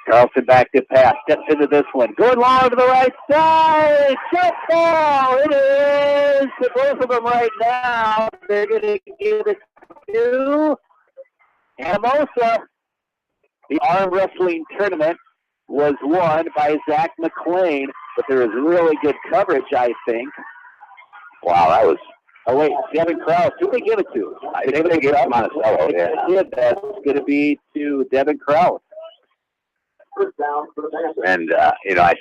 Carlson back to pass, steps into this one. Going long to the right side. Jump ball. It is to both of them right now. They're going to give it to Anamosa. The arm wrestling tournament was won by Zach McLean, but there was really good coverage, I think. Wow, that was... Oh, wait, Devin Krause. Who did they give it to? I think they gave it to Monticello, yeah. That's going to be to Devin Krause. And, I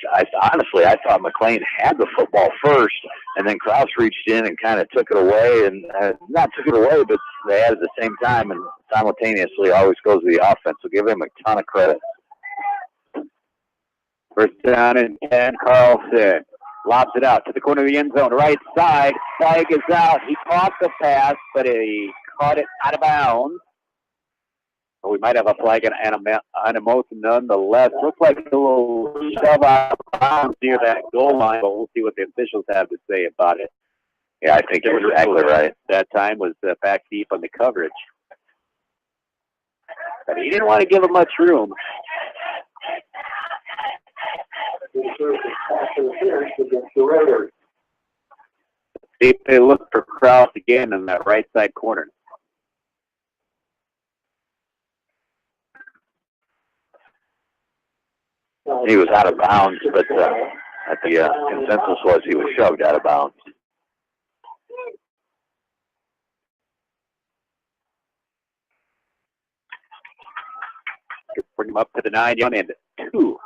honestly, I thought McLean had the football first, and then Krause reached in and kind of took it away, and not took it away, but they had it at the same time, and simultaneously always goes to the offense. So give him a ton of credit. 1st down and 10, Carlson lobs it out to the corner of the end zone, right side. Flag is out. He caught the pass, but he caught it out of bounds. So we might have a flag in Anamosa nonetheless. Looks like a little shove out of bounds near that goal line, but we'll see what the officials have to say about it. Yeah, I think you're exactly right. That time was back deep on the coverage. But he didn't want to give him much room. See if they look for Krause again in that right side corner. He was out of bounds, but at the consensus was he was shoved out of bounds. Bring him up to the 9-yard and 2.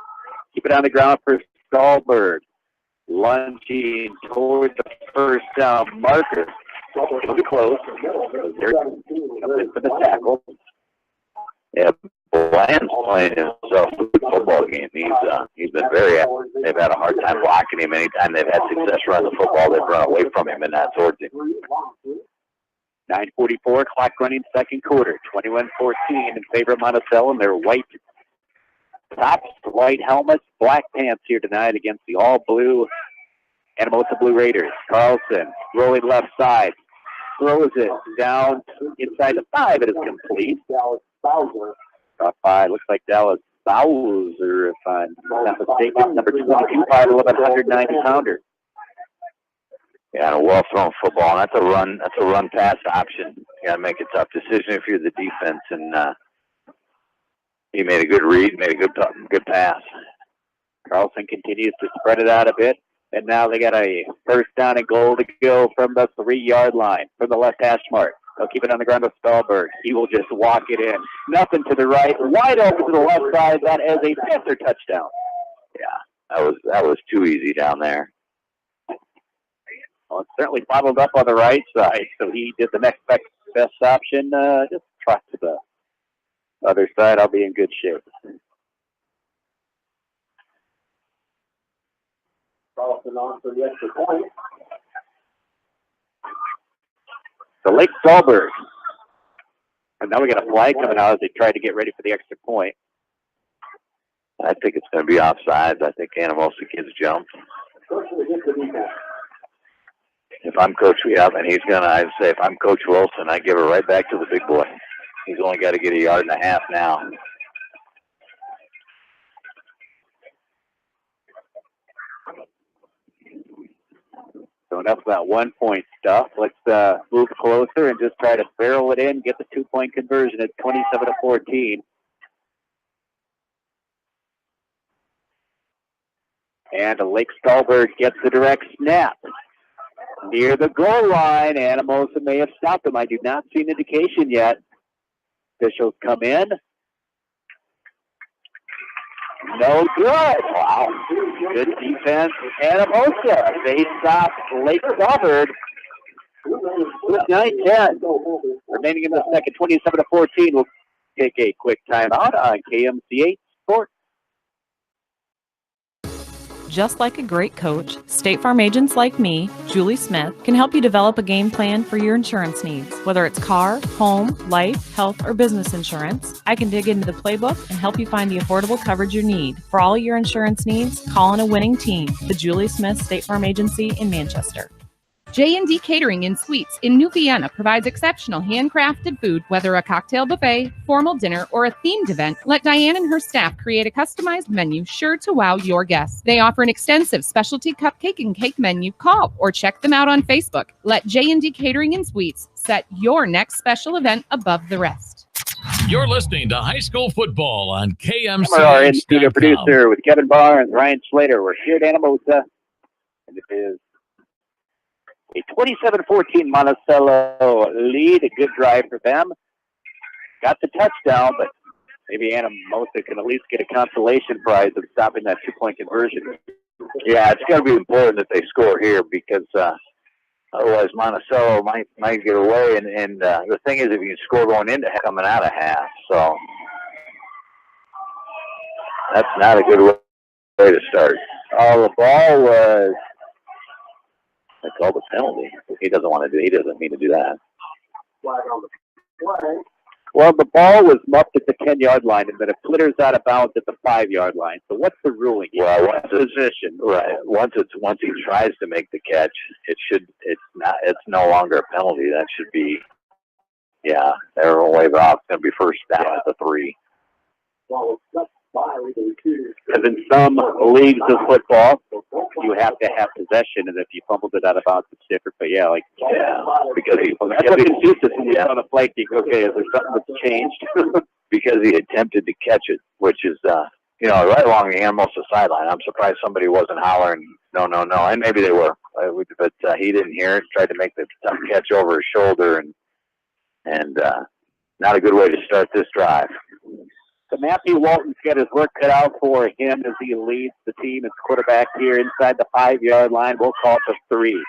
Keep it on the ground for Stahlberg. Lunging toward the 1st down marker. It'll be close. They're up in for the tackle. Yeah, Bland's playing himself a good football game. He's been very active. They've had a hard time blocking him. Anytime they've had success running the football, they've run away from him and not towards him. 9:44, clock running, second quarter. 21-14 in favor of Monticello, and their white tops, white helmets, black pants here tonight against the all-blue Anamosa Blue Raiders. Carlson rolling left side, throws it down inside the 5. It is complete. Top 5, looks like Dallas Bowser, if I'm not mistaken, number 22, 5'11", 190-pounder. Yeah, a well-thrown football. And that's a run-pass option. You got to make a tough decision if you're the defense. And he made a good read, made a good pass. Carlson continues to spread it out a bit. And now they got a 1st down and goal to go from the 3-yard line, from the left hash mark. They'll keep it on the ground with Stahlberg. He will just walk it in. Nothing to the right, wide open to the left side. That is a Panther touchdown. Yeah, that was too easy down there. Well, it certainly bottled up on the right side, so he did the next best option. Just trot to the other side. I'll be in good shape. Carlson on for the extra point. So Lake Stahlberg. And now we got a flag coming out as they try to get ready for the extra point. I think it's going to be offsides. I think Anamosa kids jumped. If I'm Coach, and he's going to, I'd say if I'm Coach Wilson, I give it right back to the big boy. He's only got to get 1.5 yards now. So enough of that 1-point stuff. Let's move closer and just try to barrel it in, get the 2-point conversion at 27-14. And Lake Stallberg gets the direct snap. Near the goal line, Anamosa may have stopped him. I do not see an indication yet. Officials come in. No good. Wow. Good defense. Anamosa. They stop Lake Stallberg. With 9-10 remaining in the second, 27-14. We'll take a quick timeout on KMCH Sports. Just like a great coach, State Farm agents like me, Julie Smith, can help you develop a game plan for your insurance needs. Whether it's car, home, life, health, or business insurance, I can dig into the playbook and help you find the affordable coverage you need. For all your insurance needs, call on a winning team. The Julie Smith State Farm Agency in Manchester. J&D Catering and Suites in New Vienna provides exceptional handcrafted food, whether a cocktail buffet, formal dinner, or a themed event. Let Diane and her staff create a customized menu sure to wow your guests. They offer an extensive specialty cupcake and cake menu. Call or check them out on Facebook. Let J&D Catering and Suites set your next special event above the rest. You're listening to High School Football on KMCH.com. Our in-studio producer with Kevin Barnes, Ryan Slater. We're here at Anamosa, and it is a 27-14 Monticello lead. A good drive for them. Got the touchdown, but maybe Anamosa can at least get a consolation prize of stopping that 2-point conversion. Yeah, it's going to be important that they score here because otherwise Monticello might get away. And the thing is, if you can score going into coming out of half, so that's not a good way to start. Oh, the ball was. They called a penalty. He doesn't mean to do that. Well, the ball was muffed at the 10-yard line, and then it flitters out of bounds at the 5-yard line. So what's the ruling? Well, position. Right. Once he tries to make the catch, it's no longer a penalty. That should be, yeah, they're going to wave it off. It's going to be first down at the 3. Because in some leagues of football, you have to have possession, and if you fumbled it out of bounds, it's different. But because that's what confused us when we saw the flag kick. Okay, is there something that's changed? Because he attempted to catch it, which is right along the Anamosa sideline. I'm surprised somebody wasn't hollering, no, and maybe they were, but he didn't hear it. Tried to make the tough catch over his shoulder, and not a good way to start this drive. So Matthew Walton's got his work cut out for him as he leads the team as quarterback here inside the 5-yard line. We'll call it the 3.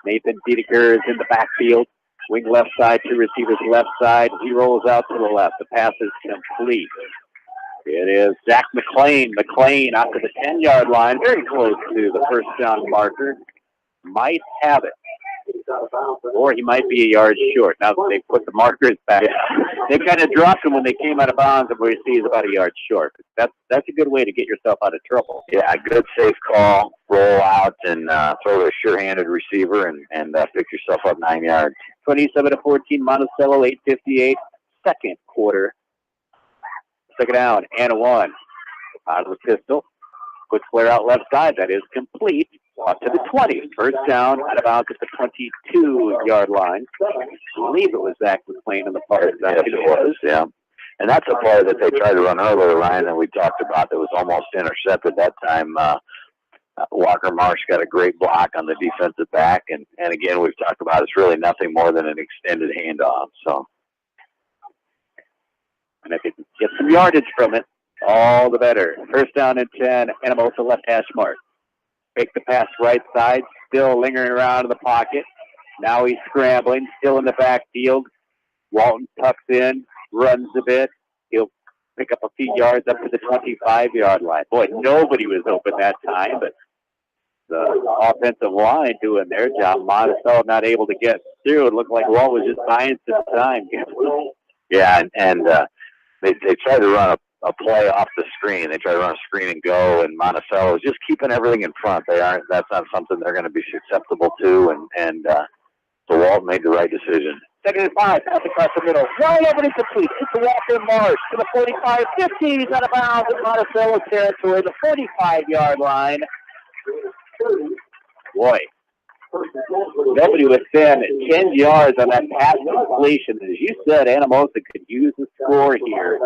Nathan Dedeker is in the backfield. Wing left side, 2 receivers left side. He rolls out to the left. The pass is complete. It is Zach McLean. McLean out to the 10-yard line, very close to the first down marker. Might have it. Or he might be a yard short. Now that they put the markers back, they kind of dropped him when they came out of bounds, and we see he's about a yard short. That's a good way to get yourself out of trouble. Yeah, good safe call, roll out, and throw to a sure-handed receiver and pick yourself up 9 yards. 27-14, Monticello, 8:58, second quarter. Second down, and a 1. Out of the pistol. Quick flare out left side. That is complete. Up to the 20. First down, out of bounds at the 22-yard line. I believe it was Zach McLean on the part. Yes, it was, yeah. And that's a play that they tried to run earlier, Ryan, that we talked about that was almost intercepted that time. Walker Marsh got a great block on the defensive back. And again, we've talked about it's really nothing more than an extended handoff. So, and if it can get some yardage from it, all the better. First down and 10, Anamosa left hash mark. Make the pass right side, still lingering around in the pocket. Now he's scrambling, still in the backfield. Walton tucks in, runs a bit. He'll pick up a few yards up to the 25-yard line. Boy, nobody was open that time, but the offensive line doing their job. Monticello not able to get through. It looked like Walt was just buying some time. Yeah, and they tried to run a play off the screen. They try to run a screen and go, and Monticello is just keeping everything in front. That's not something they're going to be susceptible to, and so Walt made the right decision. Second and 5, pass across the middle. Wide open and complete. It's the Walker Marsh to the 45, 50. He's out of bounds in Monticello territory, the 45-yard line. Boy, Nobody within 10 yards on that pass completion. As you said, Anamosa could use the score here.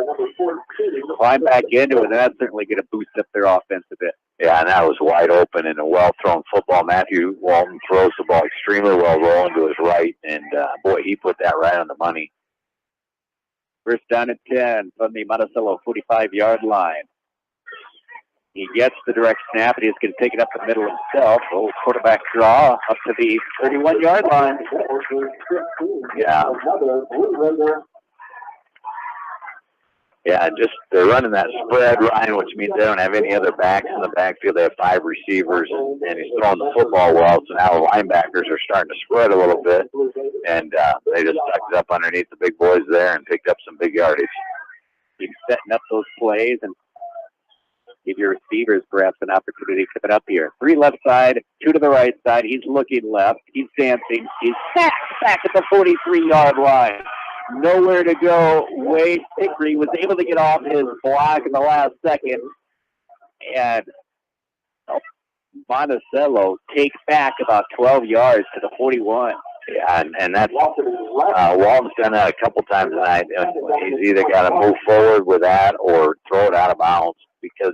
Climb back into it, and that's certainly going to boost up their offense a bit. Yeah, and that was wide open and a well-thrown football. Matthew Walton throws the ball extremely well, rolling to his right, and boy, he put that right on the money. First down and 10 from the Monticello 45-yard line. He gets the direct snap, and he's going to take it up the middle himself. Quarterback draw up to the 31-yard line. Yeah. Yeah, just they're running that spread, Ryan, which means they don't have any other backs in the backfield. They have 5 receivers, and he's throwing the football well, so now the linebackers are starting to spread a little bit, and they just tucked it up underneath the big boys there and picked up some big yardage. Keep setting up those plays and give your receivers perhaps an opportunity to come up here. 3 left side, 2 to the right side. He's looking left. He's dancing. He's back at the 43-yard line. Nowhere to go. Wade Hickory was able to get off his block in the last second. And Monticello takes back about 12 yards to the 41. Yeah, and that's Walton's done that a couple times tonight. He's either got to move forward with that or throw it out of bounds because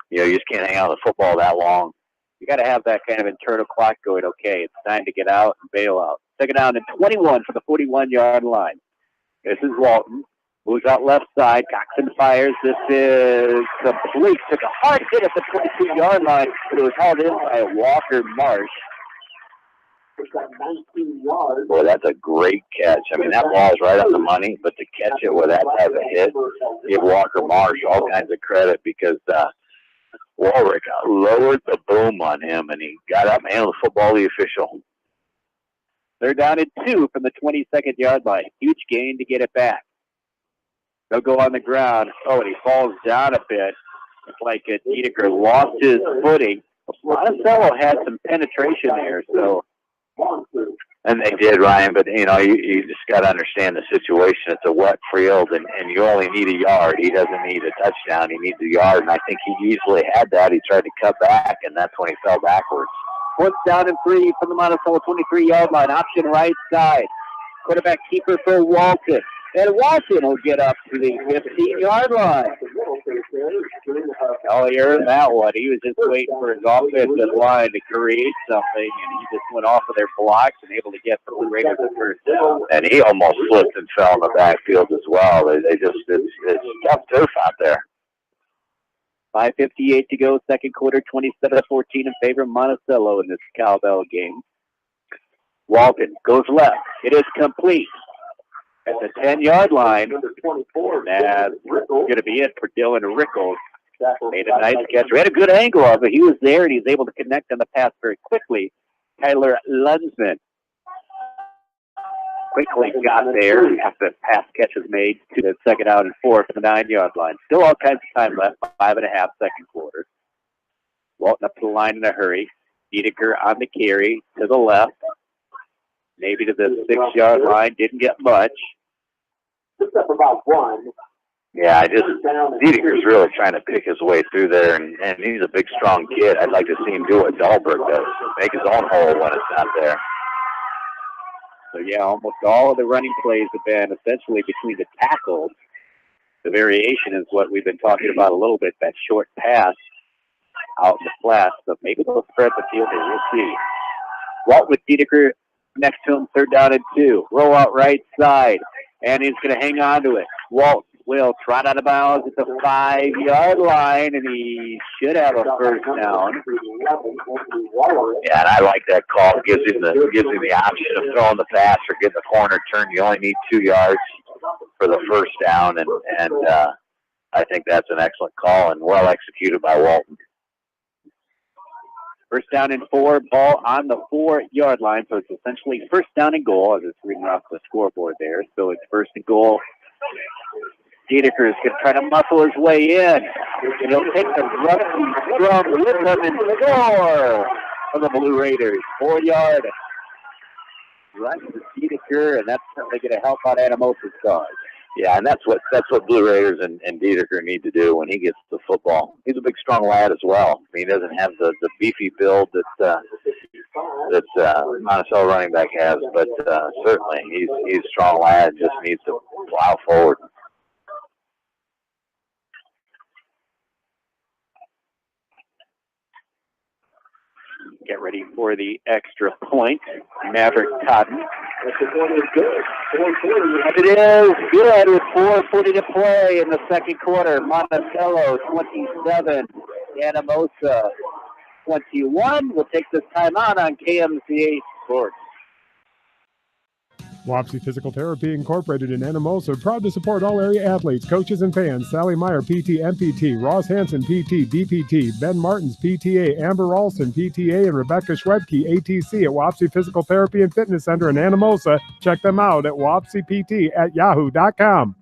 you just can't hang on to the football that long. You got to have that kind of internal clock going. Okay, it's time to get out and bail out. Second down and 21 for the 41-yard line. This is Walton. Moves out left side. Coxon fires. This is complete. Took a hard hit at the 22-yard line, but it was held in by Walker Marsh. Boy, that's a great catch. I mean, that ball is right on the money, but to catch it with that type of hit, give Walker Marsh all kinds of credit because Warwick lowered the boom on him, and he got up and handled the football, the official. They're down at 2 from the 22nd-yard line. Huge gain to get it back. They'll go on the ground. Oh, and he falls down a bit. It's like Dedeker lost his footing. Monticello had some penetration there, so. And they did, Ryan, but, you just got to understand the situation. It's a wet field, and you only need a yard. He doesn't need a touchdown. He needs a yard, and I think he easily had that. He tried to cut back, and that's when he fell backwards. 4th down and 3 from the Monticello 23-yard line. Option right side. Quarterback keeper for Walton. And Walton will get up to the 15-yard line. Oh, he earned that one. He was just waiting for his offensive line to create something, and he just went off of their blocks and able to get the Blue Raiders the first down. And he almost slipped and fell in the backfield as well. It's tough turf out there. 5:58 to go, second quarter, 27-14 in favor of Monticello in this cowbell game. Walton goes left. It is complete at the 10-yard line. That's going to be it for Dylan Rickles. Made a nice catch. We had a good angle of it. He was there, and he was able to connect on the pass very quickly. Tyler Lunsman quickly got there after the pass catch was made to the second out and 4 for the 9-yard line. Still all kinds of time left, 5.5 second quarter. Walton up to the line in a hurry. Dedeker on the carry to the left. Maybe to the 6-yard line. Didn't get much. Except about 1. Yeah, Dedeker's really trying to pick his way through there, and he's a big, strong kid. I'd like to see him do what Dahlberg does, make his own hole when it's not there. So, yeah, almost all of the running plays have been essentially between the tackles. The variation is what we've been talking about a little bit, that short pass out in the flat. So maybe they'll spread the field here. We'll see. Walt with Dedeker next to him, 3rd down and 2. Roll out right side, and he's going to hang on to it. Walt will trot out of bounds at the 5-yard line, and he should have a first down. Yeah, and I like that call. Gives him the option of throwing the pass or getting the corner turn. You only need 2 yards for the first down, and I think that's an excellent call and well executed by Walton. First down and 4, ball on the 4-yard line, so it's essentially first down and goal. I was just reading off the scoreboard there, so it's first and goal. Dedeker is going to try to muscle his way in. And he'll take the running scrum with him and score for the Blue Raiders. 4-yard run to Dedeker, and that's certainly going to help out Anamosa's cause. Yeah, and that's what Blue Raiders and Dedeker need to do when he gets the football. He's a big, strong lad as well. I mean, he doesn't have the beefy build that Monticello running back has, but certainly he's a strong lad. Just needs to plow forward. Get ready for the extra point. Maverick Cotton. It is good with 4:40 to play in the second quarter. Monticello 27, Anamosa 21. We'll take this time out on KMCA Sports. Wapsie Physical Therapy Incorporated in Anamosa, proud to support all area athletes, coaches, and fans. Sally Meyer, PT, MPT, Ross Hansen, PT, DPT, Ben Martins, PTA, Amber Ralston, PTA, and Rebecca Schwebke, ATC at Wapsie Physical Therapy and Fitness Center in Anamosa. Check them out at wapsiept@yahoo.com.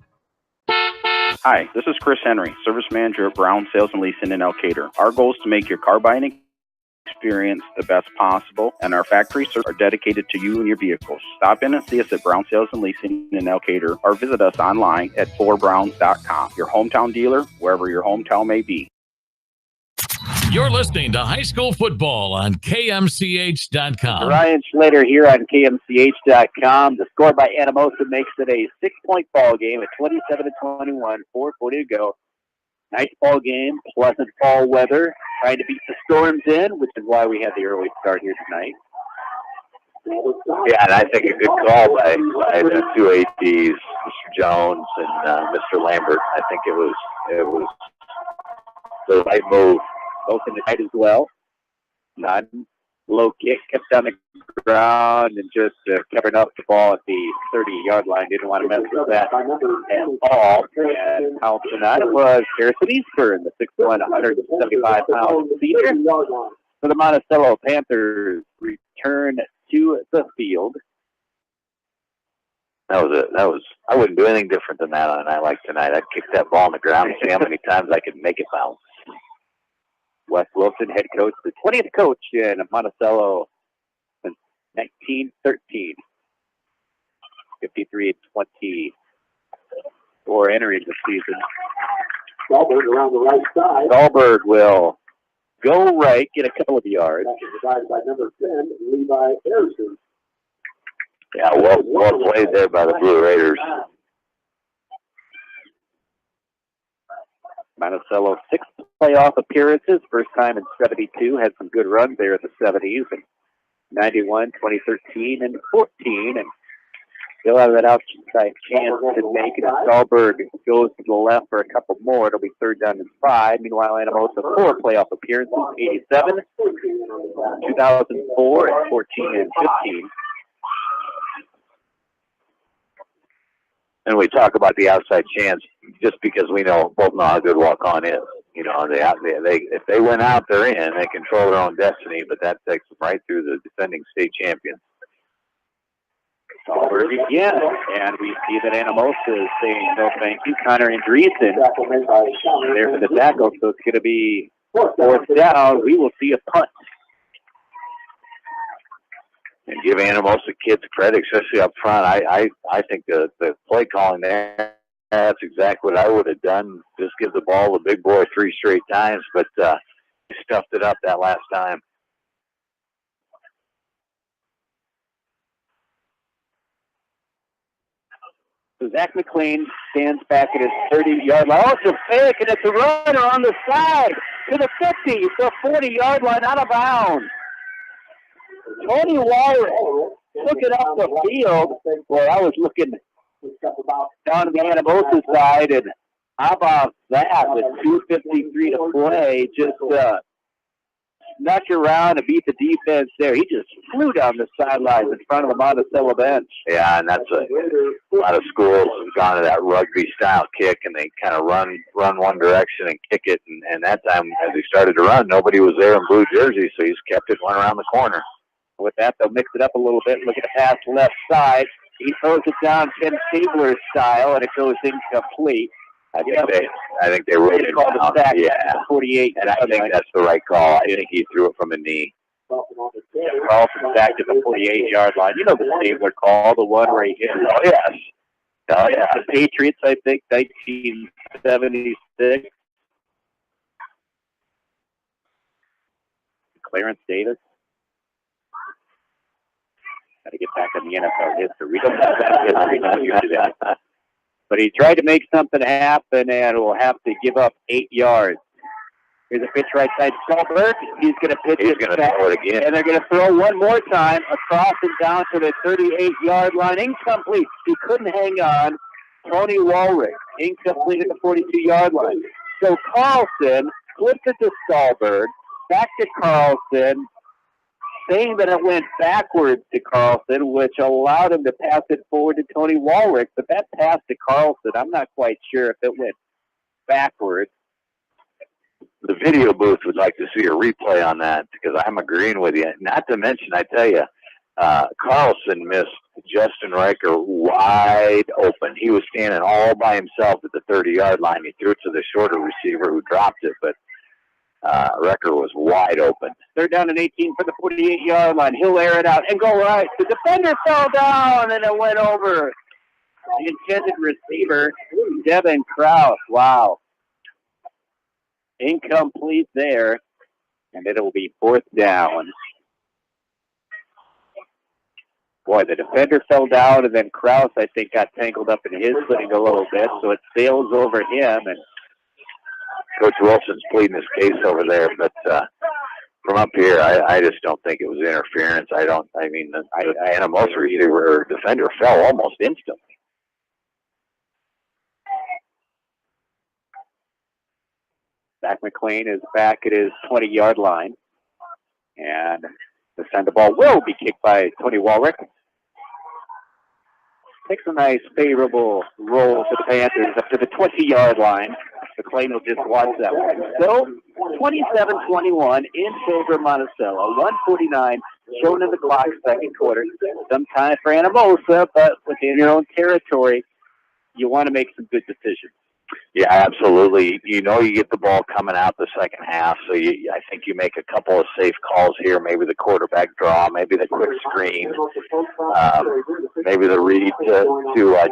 Hi, this is Chris Henry, Service Manager at Brown Sales and Leasing in Elkader. Our goal is to make your car buying experience the best possible, and our factory service are dedicated to you and your vehicles. Stop in and see us at Brown Sales and Leasing in Elkader, or visit us online at 4browns.com. Your hometown dealer, wherever your hometown may be. You're listening to high school football on KMCH.com. Ryan Schlater here on KMCH.com. The score by Anamosa makes it a 6-point ball game at 27-21, 4:40 to go. Nice ball game, pleasant fall weather, trying to beat the storms in, which is why we had the early start here tonight. Yeah, and I think a good call by the two ADs, Mr. Jones and Mr. Lambert. I think it was the right move. Both in the night as well. Not low kick, kept on the ground and just covering up the ball at the 30-yard line. Didn't want to mess with that at all. And out tonight it was Harrison Eastburn, the 6'1", 175-pound senior for the Monticello Panthers. Return to the field. That was. I wouldn't do anything different than that on a night like tonight. I'd kick that ball on the ground and see how many times I could make it bounce. Wes Wilson, head coach, the 20th coach in Monticello since 1913. 53-24 entering the season. Dahlberg around the right side. Dahlberg will go right, get a couple of yards. Divided by number 10, Levi Harrison. Yeah, well played there by the Blue Raiders. Monticello, 6 playoff appearances, first time in 72, had some good runs there in the 70s, and 91, 2013, and 14, and they'll have that outside chance to make it. If Dahlberg goes to the left for a couple more, it'll be 3rd down and 5. Meanwhile, Anamosa, 4 playoff appearances, 87, 2004, and 14, and 15. And we talk about the outside chance just because we both know how good walk-on is. You know, they if they win out, they're in. They control their own destiny, but that takes them right through the defending state champions. Dahlberg again, and we see that Anamosa is saying no thank you. Connor Andreessen there for the tackle, so it's going to be 4th down. We will see a punt. And give Anamosa kids credit, especially up front. I think the play calling there, that's exactly what I would have done. Just give the ball to the big boy 3 straight times, but he stuffed it up that last time. So Zach McLean stands back at his 30-yard line. Oh, it's a fake, and it's a runner on the side to the 50, the 40-yard line, out of bounds. Tony Wallace took it up the field. Well, I was looking down to the Anamosa side, and how about that with 2:53 to play? Just snuck around and beat the defense there. He just flew down the sidelines in front of the Monticello bench. Yeah, and that's a lot of schools have gone to that rugby-style kick, and they kind of run one direction and kick it. And that time, as he started to run, nobody was there in blue jersey, so he just kept it, went around the corner. With that, they'll mix it up a little bit. Look at the pass left side. He throws it down Ken Stabler style, and it goes incomplete. I think they wrote it down. Yeah, 48. And I think that's the right call. I think he threw it from a knee. Carlson back to the 48-yard line. You know the Stabler call, the one where he hit. Oh, yes. Oh, yeah. The Patriots, I think, 1976. Clarence Davis. Got to get back on the NFL history. We don't have that history. Not used to that. But he tried to make something happen, and will have to give up 8 yards. Here's a pitch right side. Stolberg, he's going to pitch it back. Throw it again. And they're going to throw one more time across and down to the 38-yard line. Incomplete. He couldn't hang on. Tony Walrick, incomplete at the 42-yard line. So Carlson flipped it to Stolberg, back to Carlson, saying that it went backwards to Carlson, which allowed him to pass it forward to Tony Walrick. But that pass to Carlson, I'm not quite sure if it went backwards. The video booth would like to see a replay on that because I'm agreeing with you. Not to mention, I tell you, Carlson missed Justin Riker wide open. He was standing all by himself at the 30-yard line. He threw it to the shorter receiver who dropped it, but Riker was wide open. Third down and 18 for the 48-yard line. He'll air it out and go right. The defender fell down, and it went over the intended receiver, Devin Krause. Wow. Incomplete there, and it'll be 4th down. Boy, the defender fell down, and then Krause, I think, got tangled up in his footing a little bit, so it sails over him. And Coach Wilson's pleading his case over there, but from up here, I just don't think it was interference. The Anamosa receiver or defender fell almost instantly. Zach McLean is back at his 20-yard line. And the send the ball will be kicked by Tony Walrick. Takes a nice favorable roll for the Panthers up to the 20-yard line. McLean will just watch that one. So 27-21 in favor of Monticello. 1:49 shown in the clock, second quarter. Some time for Anamosa, but within your own territory, you want to make some good decisions. Yeah, absolutely. You know you get the ball coming out the second half, so I think you make a couple of safe calls here, maybe the quarterback draw, maybe the quick screen, maybe the read to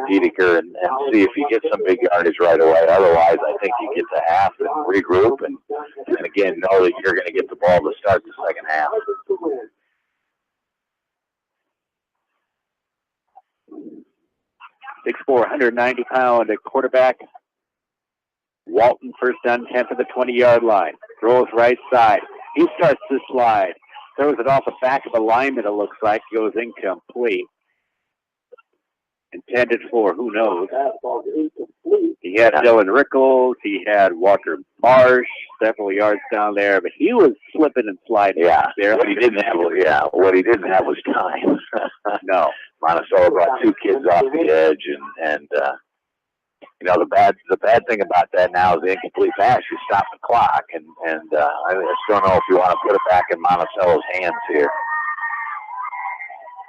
Dedeker and see if you get some big yardage right away. Otherwise, I think you get to half and regroup and again, know that you're going to get the ball to start the second half. .6'4", 190-pound quarterback. Walton, first down 10 for the 20-yard line. Throws right side. He starts to slide. Throws it off the back of a lineman, it looks like. Goes incomplete. Intended for who knows. He had Dylan Rickles. He had Walker Marsh several yards down there, but he was slipping and sliding. Yeah, there. What he didn't have was time. No. Monticello brought 2 kids off the edge, and the bad thing about that now is the incomplete pass. You stop the clock, and I just don't know if you want to put it back in Monticello's hands here.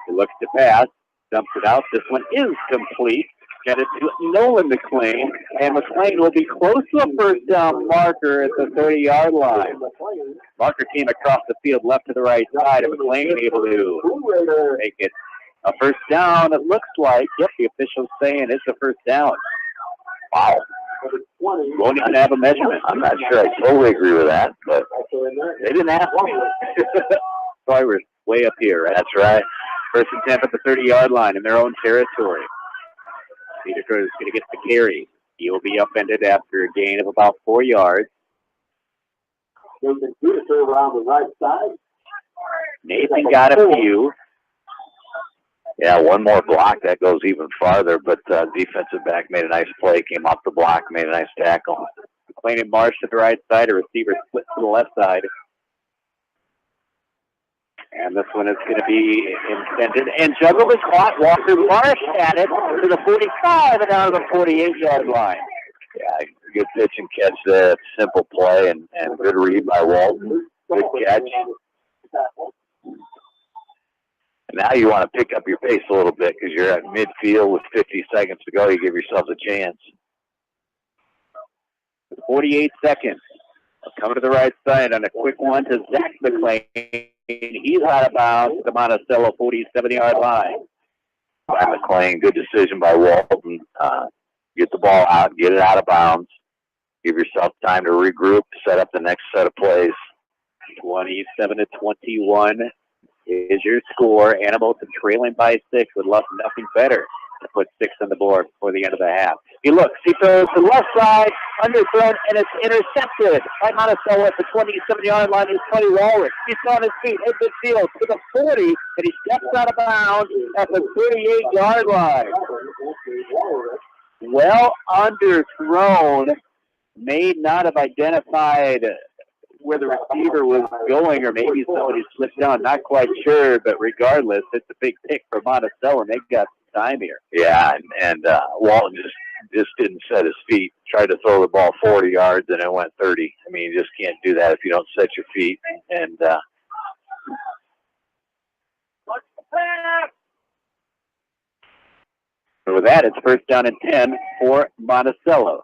He looks to pass, dumps it out. This one is complete. Get it to Nolan McLean, and McLean will be close to a first down marker at the 30-yard line. Marker came across the field left to the right side, and McLean able to make it a first down. It looks like, yep, the official's saying it's a first down. Wow. Won't even have a measurement. I'm not sure I totally agree with that, but they didn't ask me. Sorry, we're way up here, right? That's right. First and 10 at the 30-yard line in their own territory. Dedeker is going to get the carry. He will be upended after a gain of about 4 yards. Around the right side. Nathan got a few. Yeah, one more block, that goes even farther, but defensive back made a nice play, came off the block, made a nice tackle. McLean and Marsh to the right side, a receiver split to the left side. And this one is going to be intended. And juggled is caught. Walker Marsh had it to the 45 and out of the 48-yard line. Yeah, good pitch and catch there. Simple play and good read by Walton. Good catch. And now you want to pick up your pace a little bit because you're at midfield with 50 seconds to go. You give yourselves a chance. 48 seconds. Coming to the right side on a quick one to Zach McLean. He's out of bounds to the Monticello 47-yard line. By McLean, good decision by Walton. Get the ball out, get it out of bounds. Give yourself time to regroup, set up the next set of plays. 27-21. is your score. Anamosa trailing by 6 would love nothing better to put 6 on the board before the end of the half. He looks, he throws to the left side, underthrown, and it's intercepted by Monticello at the 27-yard line. He's 20 Walrus. He's on his feet in midfield to the 40, and he steps out of bounds at the 38-yard line. Well underthrown, may not have identified where the receiver was going, or maybe somebody slipped down. Not quite sure, but regardless, it's a big pick for Monticello, and they've got some time here. Yeah, and Walton just didn't set his feet. Tried to throw the ball 40 yards, and it went 30. I mean, you just can't do that if you don't set your feet. And so with that, it's first down and 10 for Monticello.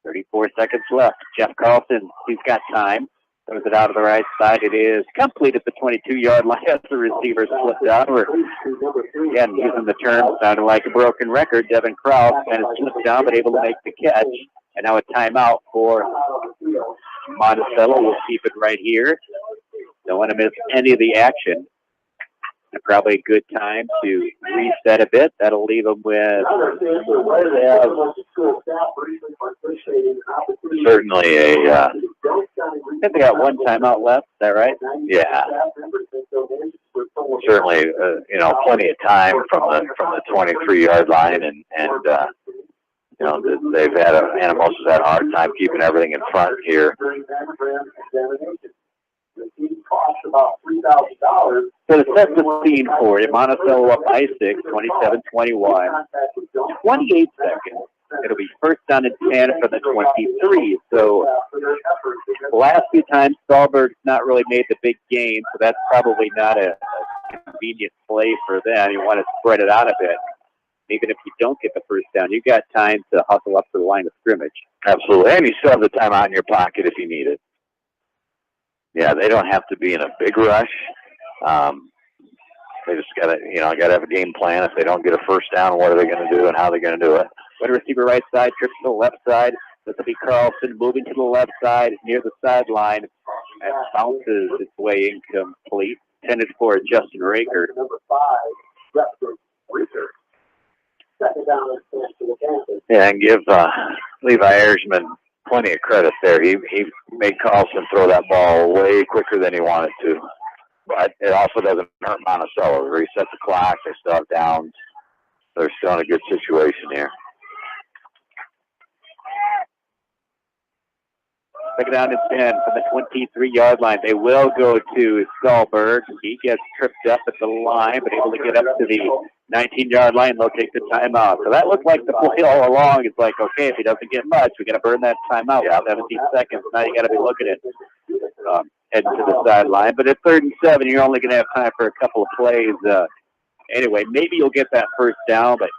34 seconds left. Jeff Carlson, he's got time. Throws it out of the right side. It is complete at the 22-yard line as the receiver slipped out. Again, using the term, sounded like a broken record. Devin Krause kind of slipped down, but able to make the catch. And now a timeout for Monticello. We'll keep it right here. Don't want to miss any of the action. And probably a good time to reset a bit. That'll leave them with certainly I think they got one timeout left. Is that right? Yeah. Certainly, plenty of time from the 23-yard line, and they've had Anamosa's had a hard time keeping everything in front here. About $3,000. So to set the scene for you, Monticello up by 6, 27-21. 28 seconds. It'll be first down and 10 from the 23. So the last few times, Stahlberg's not really made the big gain, so that's probably not a convenient play for them. You want to spread it out a bit. Even if you don't get the first down, you've got time to hustle up to the line of scrimmage. Absolutely. And you still have the timeout in your pocket if you need it. Yeah, they don't have to be in a big rush. They just gotta have a game plan. If they don't get a first down, what are they going to do and how are they going to do it? Wide receiver right side, trips to the left side. This will be Carlson moving to the left side near the sideline and bounces its way incomplete. Intended for Justin Raker. Number 5, Raker. Second down and 10 to the Panthers. Yeah, and give Levi Eiersman plenty of credit there. He made Carlson throw that ball way quicker than he wanted to. But it also doesn't hurt Monticello. Reset the clock. They still have downs. They're still in a good situation here. Second down and 10 from the 23-yard line. They will go to Stahlberg. He gets tripped up at the line, but able to get up to the 19-yard line. They'll take the timeout. So that looked like the play all along. It's like, okay, if he doesn't get much, we're going to burn that timeout. Yeah. 17 seconds. Now you got to be looking at heading to the sideline. But at 3rd and 7, you're only going to have time for a couple of plays. Anyway, maybe you'll get that first down, but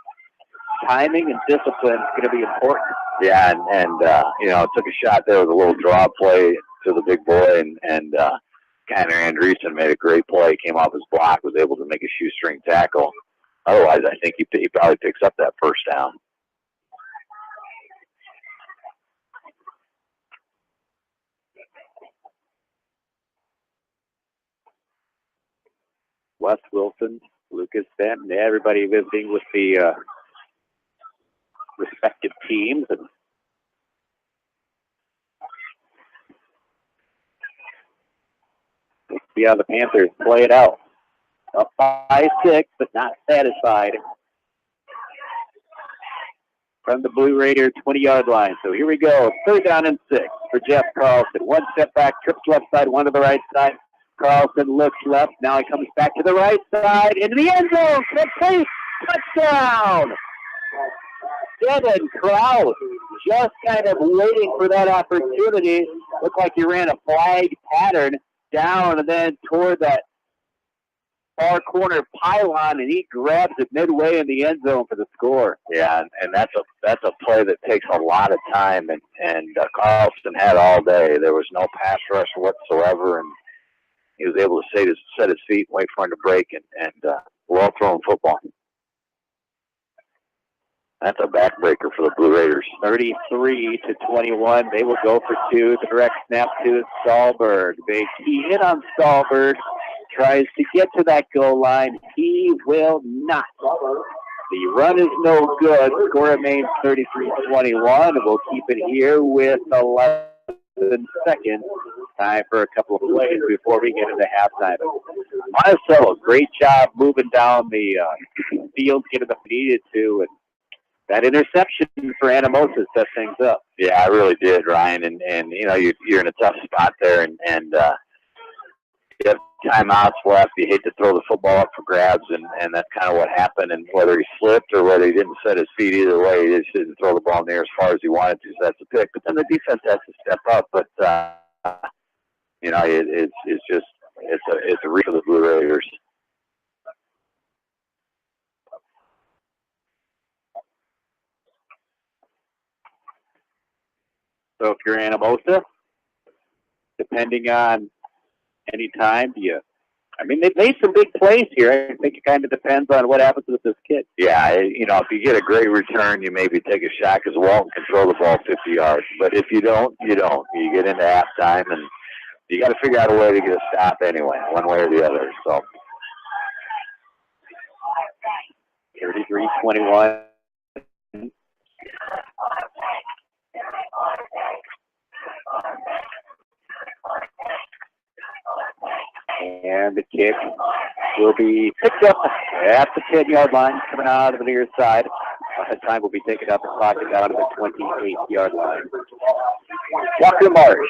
timing and discipline is going to be important. Yeah, and took a shot there with a little draw play to the big boy, and Connor Andreessen made a great play, came off his block, was able to make a shoestring tackle. Otherwise, I think he probably picks up that first down. Wes Wilson, Lucas Benton, everybody visiting with the respective teams. And let's see how the Panthers play it out. Up by 6, but not satisfied. From the Blue Raider 20-yard line. So here we go. 3rd down and 6 for Jeff Carlson. One step back, trips left side, one to the right side. Carlson looks left. Now he comes back to the right side. Into the end zone. Complete. Touchdown. Devin Krause just kind of waiting for that opportunity. Looked like he ran a flag pattern down and then toward that far corner pylon, and he grabs it midway in the end zone for the score. Yeah, and that's a play that takes a lot of time, and Carlson had all day. There was no pass rush whatsoever, and he was able to set his feet, wait for him to break, and well-thrown football. That's a backbreaker for the Blue Raiders. 33-21. They will go for 2. The direct snap to Stahlberg. They key in on Stahlberg. tries to get to that goal line. He will not. The run is no good. Score remains 33-21. We'll keep it here with 11 seconds. Time for a couple of plays before we get into halftime. Monticello, great job moving down the field, getting the needed to, and that interception for Anamosa set things up. Yeah, I really did, Ryan. And you know, you're in a tough spot there, and you have timeouts left. You hate to throw the football up for grabs, and that's kind of what happened. And whether he slipped or whether he didn't set his feet, either way, he just didn't throw the ball in the air as far as he wanted to. So that's a pick. But then the defense has to step up. But you know, it's a reach for the Blue Raiders. So if you're Anamosa, depending on any time, they've made some big plays here. I think it kind of depends on what happens with this kid. Yeah, you know, if you get a great return, you maybe take a shot because Walton can throw the ball 50 yards. But if you don't, you don't. You get into halftime, and you got to figure out a way to get a stop anyway, one way or the other. So 33-21. And the kick will be picked up at the 10-yard line, coming out of the near side. The time will be taken up and clocked down to the 28-yard line. Walker Marsh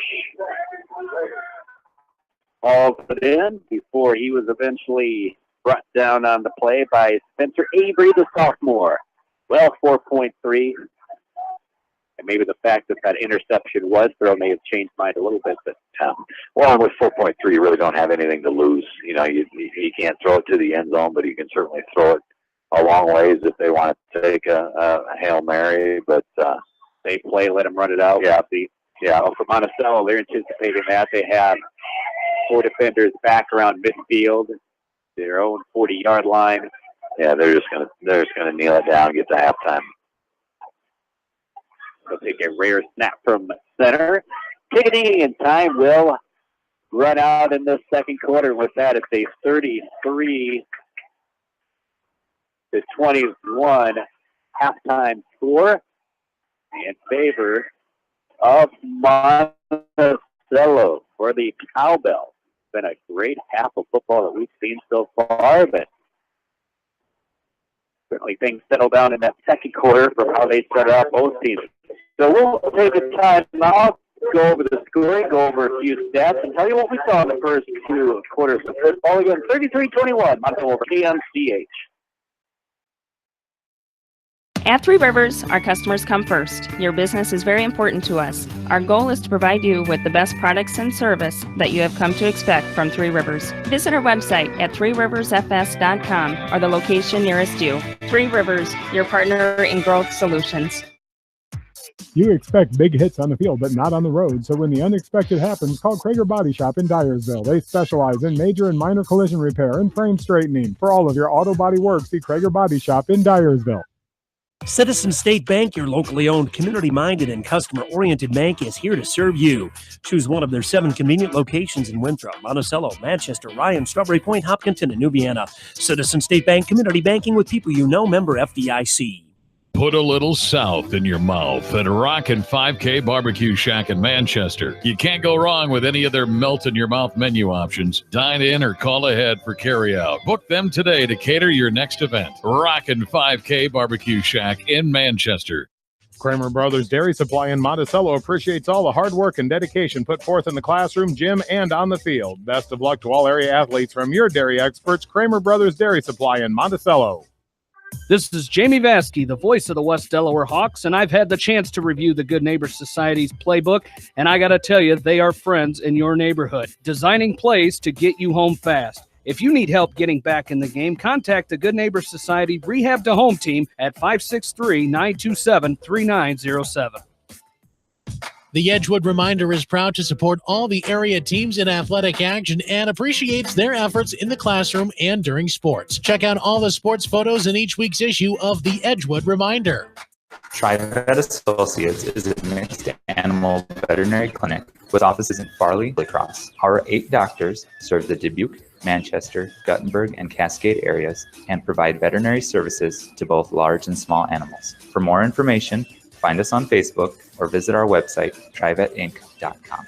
hauled it in before he was eventually brought down on the play by Spencer Avery, the sophomore. Well, 4.3. And maybe the fact that that interception was thrown may have changed mine a little bit. But well, with 4.3, you really don't have anything to lose. You know, you can't throw it to the end zone, but you can certainly throw it a long ways if they want to take a Hail Mary. But they play, let them run it out. Yeah. Well, for Monticello, they're anticipating that. They have 4 defenders back around midfield, their own 40-yard line. Yeah, they're just gonna kneel it down and get to halftime. They'll take a rare snap from center. Ticketing and time will run out in the second quarter. With that, it's a 33-21 halftime score in favor of Monticello for the Cowbell. It's been a great half of football that we've seen so far, but certainly things settle down in that second quarter from how they started out both teams. So we'll take a time now, go over the scoring, go over a few stats, and tell you what we saw in the first 2 quarters of football. Again, 33-21, Monticello over KMCH. At Three Rivers, our customers come first. Your business is very important to us. Our goal is to provide you with the best products and service that you have come to expect from Three Rivers. Visit our website at threeriversfs.com or the location nearest you. Three Rivers, your partner in growth solutions. You expect big hits on the field, but not on the road. So when the unexpected happens, call Krager Body Shop in Dyersville. They specialize in major and minor collision repair and frame straightening. For all of your auto body work, see Krager Body Shop in Dyersville. Citizen State Bank, your locally owned, community-minded, and customer-oriented bank, is here to serve you. Choose one of their 7 convenient locations in Winthrop, Monticello, Manchester, Ryan, Strawberry Point, Hopkinton, and New Vienna. Citizen State Bank, community banking with people you know, member FDIC. Put a little south in your mouth at Rockin' 5K Barbecue Shack in Manchester. You can't go wrong with any of their melt-in-your-mouth menu options. Dine in or call ahead for carry-out. Book them today to cater your next event. Rockin' 5K Barbecue Shack in Manchester. Kramer Brothers Dairy Supply in Monticello appreciates all the hard work and dedication put forth in the classroom, gym, and on the field. Best of luck to all area athletes from your dairy experts, Kramer Brothers Dairy Supply in Monticello. This is Jamie Vasky, the voice of the West Delaware Hawks, and I've had the chance to review the Good Neighbor Society's playbook, and I got to tell you, they are friends in your neighborhood, designing plays to get you home fast. If you need help getting back in the game, contact the Good Neighbor Society Rehab to Home team at 563-927-3907. The Edgewood Reminder is proud to support all the area teams in athletic action and appreciates their efforts in the classroom and during sports. Check out all the sports photos in each week's issue of the Edgewood Reminder. TriVet Associates is a mixed animal veterinary clinic with offices in Farley, Lacrosse. Our 8 doctors serve the Dubuque, Manchester, Guttenberg, and Cascade areas and provide veterinary services to both large and small animals. For more information, find us on Facebook or visit our website, trivetinc.com.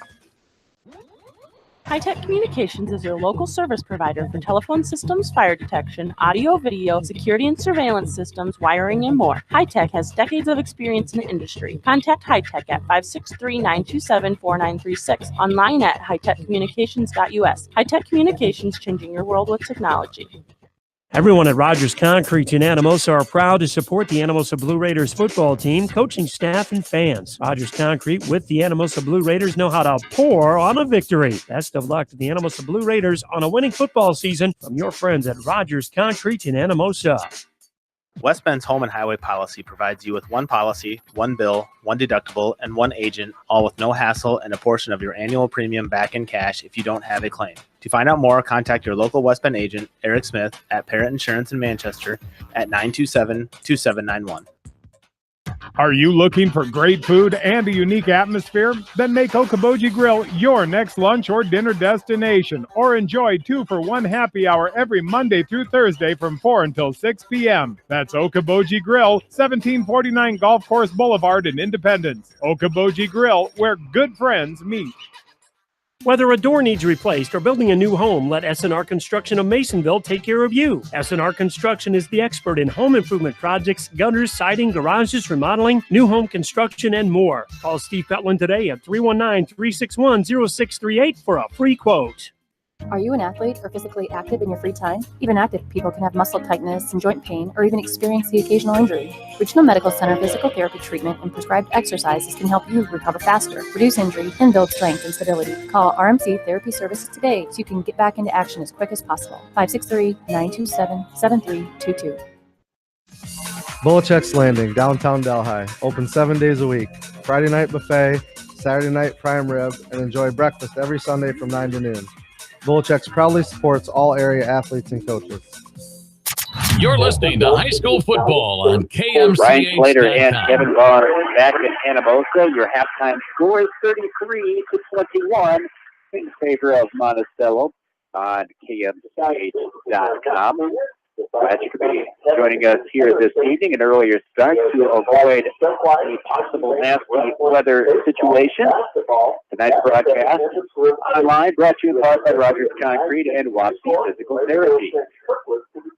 High-Tech Communications is your local service provider for telephone systems, fire detection, audio, video, security and surveillance systems, wiring, and more. High-Tech has decades of experience in the industry. Contact High-Tech at 563-927-4936, online at hightechcommunications.us. High-Tech Communications, changing your world with technology. Everyone at Rogers Concrete in Anamosa are proud to support the Anamosa Blue Raiders football team, coaching staff, and fans. Rogers Concrete with the Anamosa Blue Raiders know how to pour on a victory. Best of luck to the Anamosa Blue Raiders on a winning football season from your friends at Rogers Concrete in Anamosa. West Bend's home and highway policy provides you with one policy, one bill, one deductible, and one agent, all with no hassle and a portion of your annual premium back in cash if you don't have a claim. To find out more, contact your local West Bend agent, Eric Smith, at Parrott Insurance in Manchester at 927-2791. Are you looking for great food and a unique atmosphere? Then make Okoboji Grill your next lunch or dinner destination, or enjoy 2-for-1 happy hour every Monday through Thursday from 4 until 6 p.m. That's Okoboji Grill, 1749 Golf Course Boulevard in Independence. Okoboji Grill, where good friends meet. Whether a door needs replaced or building a new home, let S&R Construction of Masonville take care of you. S&R Construction is the expert in home improvement projects, gutters, siding, garages, remodeling, new home construction, and more. Call Steve Petland today at 319-361-0638 for a free quote. Are you an athlete or physically active in your free time? Even active people can have muscle tightness and joint pain or even experience the occasional injury. Regional Medical Center physical therapy treatment and prescribed exercises can help you recover faster, reduce injury, and build strength and stability. Call RMC Therapy Services today so you can get back into action as quick as possible. 563-927-7322. Bolichek's Landing, downtown Delhi. Open 7 days a week. Friday night buffet, Saturday night prime rib, and enjoy breakfast every Sunday from 9 to noon. Bolichek's proudly supports all area athletes and coaches. You're listening to high school football on KMCH. Ryan Slater and Kevin Barr back at Anamosa. Your halftime score is 33-21 in favor of Monticello on KMCH.com. Glad you could be joining us here this evening. An earlier start to avoid any possible nasty weather situation. Tonight's broadcast online brought to you in part by Rogers Concrete and Wapsie Physical Therapy.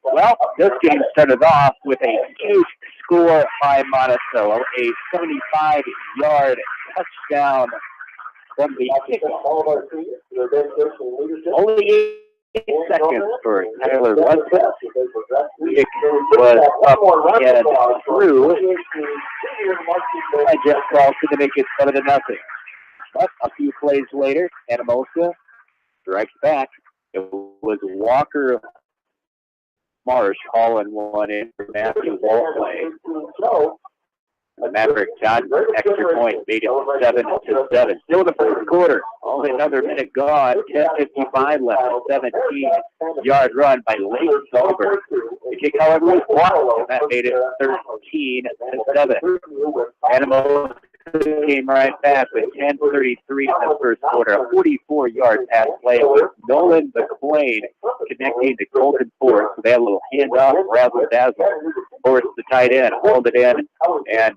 Well, this game started off with a huge score by Monticello, a 75-yard touchdown from the kickoff. Only 8 seconds for Tyler Ludwig. It was up and through. And Jeff Carlson to make it 7-0. But a few plays later, Anamosa strikes back. It was Walker Marsh hauling one in for Matthew Walkley. The Maverick got extra point, made it 7-7. Still in the first quarter. Only another minute gone. 10:55 left. 17-yard run by Leighton Solberg. The kick, however, was blocked, and that made it 13-7. Anamosa came right back with 10:33 in the first quarter. A 44-yard pass play with Nolan McLean connecting to Colton Forrest. So they had a little handoff, razzle-dazzle. Forrest, the tight end, hauled it in, and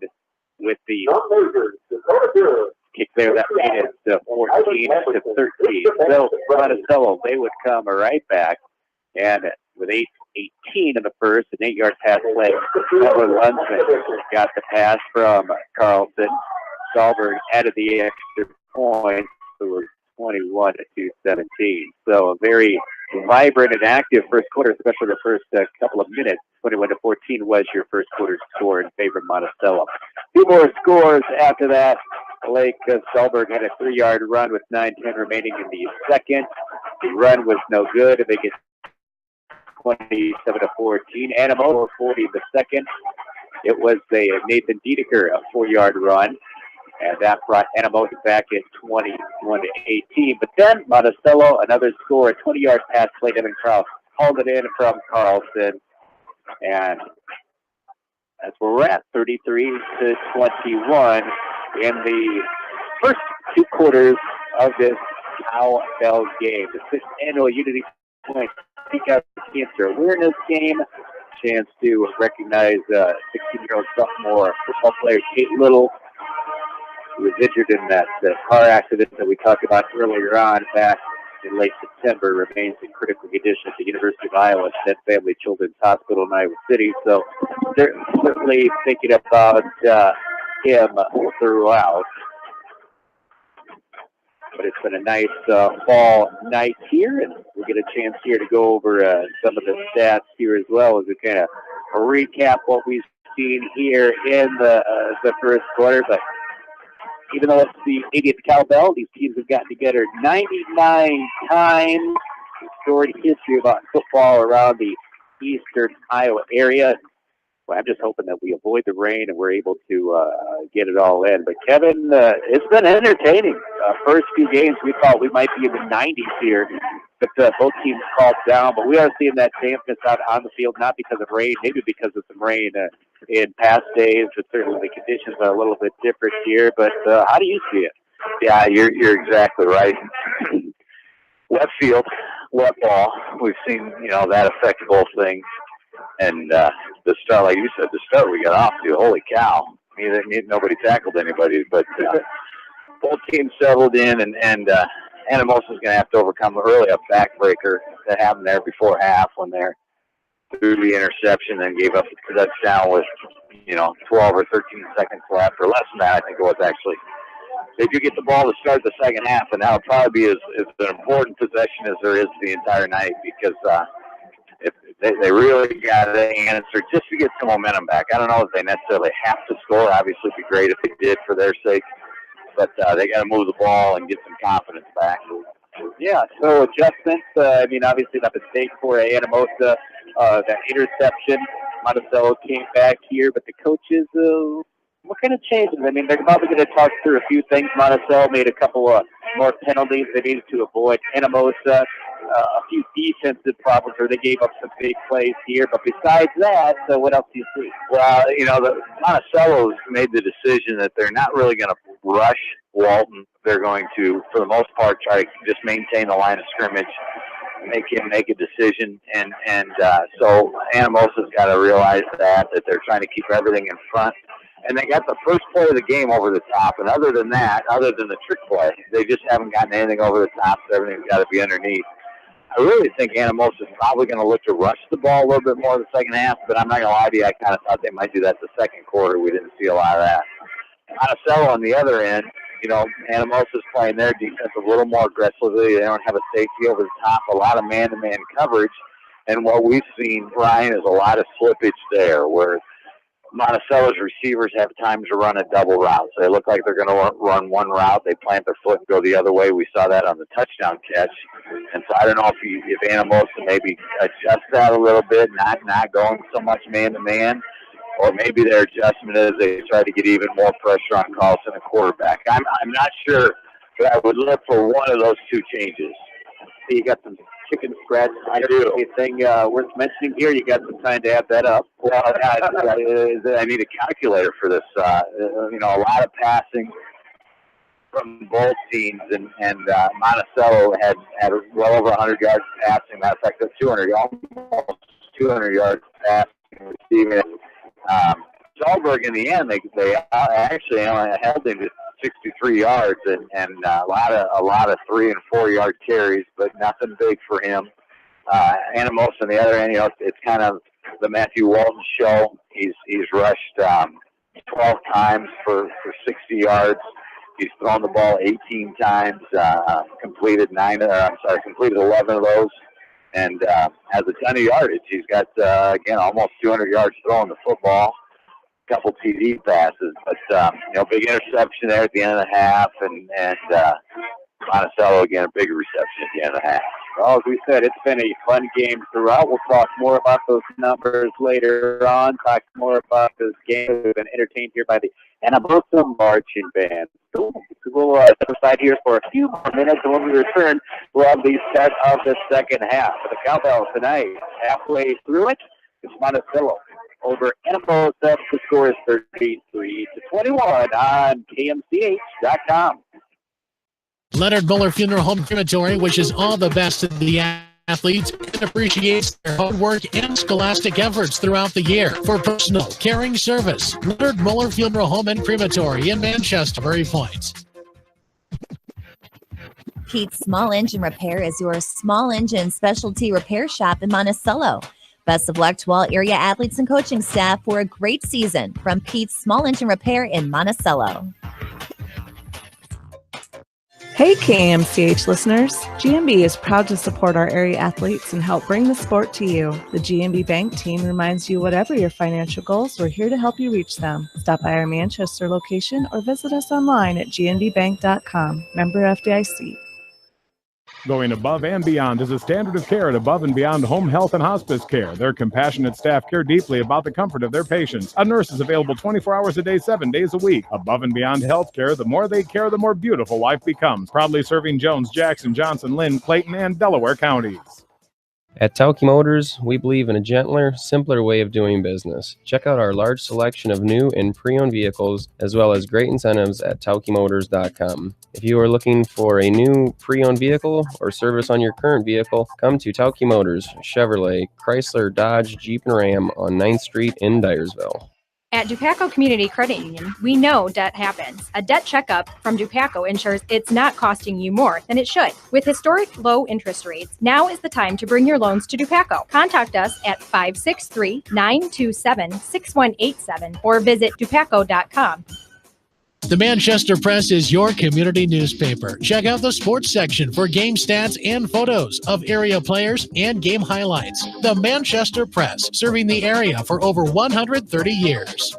with the kick there, that made it 14-13. So Monticello, they would come right back, and with 8:18 in the first, an 8-yard pass play. Edward Lunsman got the pass from Carlson. Solberg added the extra point. It was 21-17. So a very vibrant and active first quarter, especially the first couple of minutes. 21-14 was your first quarter score in favor of Monticello. Two more scores after that. Blake Solberg had a 3-yard run with 9:10 remaining in the second. The run was no good. They get 27-14. Anamosa 40 the second. It was a Nathan Dedeker, a 4-yard run. And that brought Anamosa back at 21-18. But then Monticello, another score, a 20-yard pass play. Devin Krause hauled it in from Carlson. And that's where we're at, 33-21 in the first two quarters of this Cow Bell game. The 6th annual Unity point speak out cancer awareness game. Chance to recognize 16-year-old sophomore football player Kate Little, who was injured in that car accident that we talked about earlier on back in late September, remains in critical condition at the University of Iowa State Family Children's Hospital in Iowa City. So certainly thinking about him throughout. But it's been a nice fall night here, and we get a chance here to go over some of the stats here as well as we kind of recap what we've seen here in the first quarter. But even though it's the 80th cowbell, these teams have gotten together 99 times. Storied history about football around the eastern Iowa area. Well, I'm just hoping that we avoid the rain and we're able to get it all in. But Kevin, it's been entertaining. First few games, we thought we might be in the 90s here, but both teams called down. But we are seeing that dampness out on the field, not because of rain, maybe because of some rain in past days. But certainly the conditions are a little bit different here. But how do you see it? Yeah, you're exactly right. Wet field, wet ball. We've seen, that affect both things. And the start, like you said, the start we got off to, holy cow. Nobody tackled anybody, but both teams settled in, and Anamosa is going to have to overcome early a backbreaker that happened there before half when they threw the interception and gave up the touchdown with, 12 or 13 seconds left, or less than that, I think it was actually. They do get the ball to start the second half, and that'll probably be as an important possession as there is the entire night because if they really got to answer just to get some momentum back. I don't know if they necessarily have to score. Obviously, it'd be great if they did for their sake, but they got to move the ball and get some confidence back. Yeah, so adjustments. Obviously, not a mistake for Anamosa. That interception. Monticello came back here, but the coaches, what kind of changes? They're probably going to talk through a few things. Monticello made a couple of more penalties they needed to avoid. Anamosa, a few defensive problems where they gave up some big plays here. But besides that, what else do you see? Well, the Monticello's made the decision that they're not really going to rush Walton. They're going to, for the most part, try to just maintain the line of scrimmage, make him make a decision. And so Anamosa's got to realize that they're trying to keep everything in front. And they got the first play of the game over the top. And other than that, other than the trick play, they just haven't gotten anything over the top. So everything's got to be underneath. I really think Anamosa is probably going to look to rush the ball a little bit more in the second half, but I'm not going to lie to you, I kind of thought they might do that the second quarter. We didn't see a lot of that. Monticello on the other end, Anamosa is playing their defense a little more aggressively. They don't have a safety over the top, a lot of man-to-man coverage. And what we've seen, Ryan, is a lot of slippage there where Monticello's receivers have times to run a double route. So they look like they're going to run one route. They plant their foot and go the other way. We saw that on the touchdown catch. And so I don't know if Anamosa maybe adjust that a little bit, not going so much man-to-man, or maybe their adjustment is they try to get even more pressure on Carlson, the quarterback. I'm not sure, but I would look for one of those two changes. So you got some chicken scratch. I do. Anything worth mentioning here? You got some time to add that up. Well, I need a calculator for this. A lot of passing from both teams, and Monticello had well over 100 yards passing. Matter of fact, almost 200 yards passing, receiving. Stolberg in the end, they actually only held him to 63 yards and a lot of 3 and 4 yard carries, but nothing big for him. Anamosa on the other end, it's kind of the Matthew Walton show. He's rushed 12 times for 60 yards. He's thrown the ball 18 times, completed 11 of those, and has a ton of yardage. He's got again almost 200 yards throwing the football. Couple TD passes, but big interception there at the end of the half, and Monticello again a big reception at the end of the half. Well, as we said, it's been a fun game throughout. We'll talk more about those numbers later on. Talk more about this game. We've been entertained here by the Anamosa Marching Band. So we'll step aside here for a few more minutes, and when we return, we'll have the start of the second half. For the cowbell tonight, halfway through it, it's Monticello over Anamosa. The score is 33-21 on KMCH.com. Leonard Muller Funeral Home Crematory wishes all the best to the athletes and appreciates their hard work and scholastic efforts throughout the year. For personal, caring service, Leonard Muller Funeral Home and Crematory in Manchester, Murray Point. Pete's Small Engine Repair is your small engine specialty repair shop in Monticello. Best of luck to all area athletes and coaching staff for a great season from Pete's Small Engine Repair in Monticello. Hey KMCH listeners, GMB is proud to support our area athletes and help bring the sport to you. The GMB Bank team reminds you whatever your financial goals, we're here to help you reach them. Stop by our Manchester location or visit us online at gnbbank.com. Member FDIC. Going above and beyond is a standard of care at Above and Beyond Home Health and Hospice Care. Their compassionate staff care deeply about the comfort of their patients. A nurse is available 24 hours a day, 7 days a week. Above and Beyond Healthcare, the more they care, the more beautiful life becomes. Proudly serving Jones, Jackson, Johnson, Lynn, Clayton, and Delaware counties. At Tauke Motors, we believe in a gentler, simpler way of doing business. Check out our large selection of new and pre-owned vehicles, as well as great incentives at taukemotors.com. If you are looking for a new pre-owned vehicle or service on your current vehicle, come to Tauke Motors, Chevrolet, Chrysler, Dodge, Jeep, and Ram on 9th Street in Dyersville. At Dupaco Community Credit Union, we know debt happens. A debt checkup from Dupaco ensures it's not costing you more than it should. With historic low interest rates, now is the time to bring your loans to Dupaco. Contact us at 563-927-6187 or visit dupaco.com. The Manchester Press is your community newspaper. Check out the sports section for game stats and photos of area players and game highlights. The Manchester Press, serving the area for over 130 years.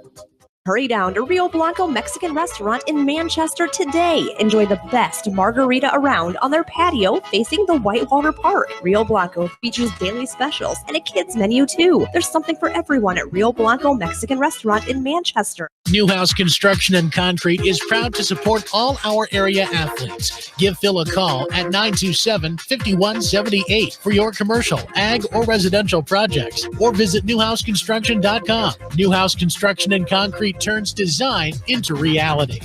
Hurry down to Rio Blanco Mexican Restaurant in Manchester today. Enjoy the best margarita around on their patio facing the Whitewater Park. Rio Blanco features daily specials and a kids menu too. There's something for everyone at Rio Blanco Mexican Restaurant in Manchester. Newhouse Construction and Concrete is proud to support all our area athletes. Give Phil a call at 927-5178 for your commercial, ag, or residential projects, or visit newhouseconstruction.com. Newhouse Construction and Concrete turns design into reality.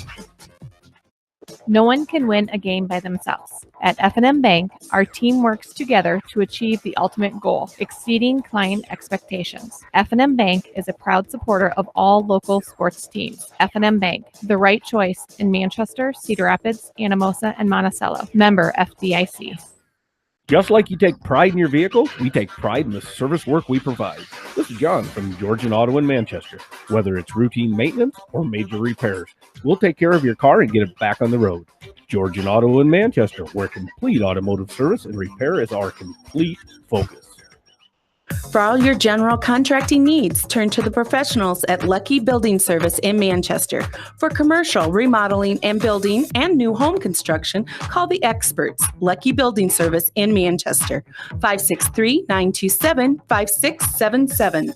No one can win a game by themselves. At F&M Bank, our team works together to achieve the ultimate goal, exceeding client expectations. F&M Bank is a proud supporter of all local sports teams. F&M Bank, the right choice in Manchester, Cedar Rapids, Anamosa, and Monticello. Member FDIC. Just like you take pride in your vehicle, we take pride in the service work we provide. This is John from Georgian Auto in Manchester. Whether it's routine maintenance or major repairs, we'll take care of your car and get it back on the road. Georgian Auto in Manchester, where complete automotive service and repair is our complete focus. For all your general contracting needs, turn to the professionals at Lucky Building Service in Manchester. For commercial, remodeling, and building and new home construction, call the experts, Lucky Building Service in Manchester, 563-927-5677.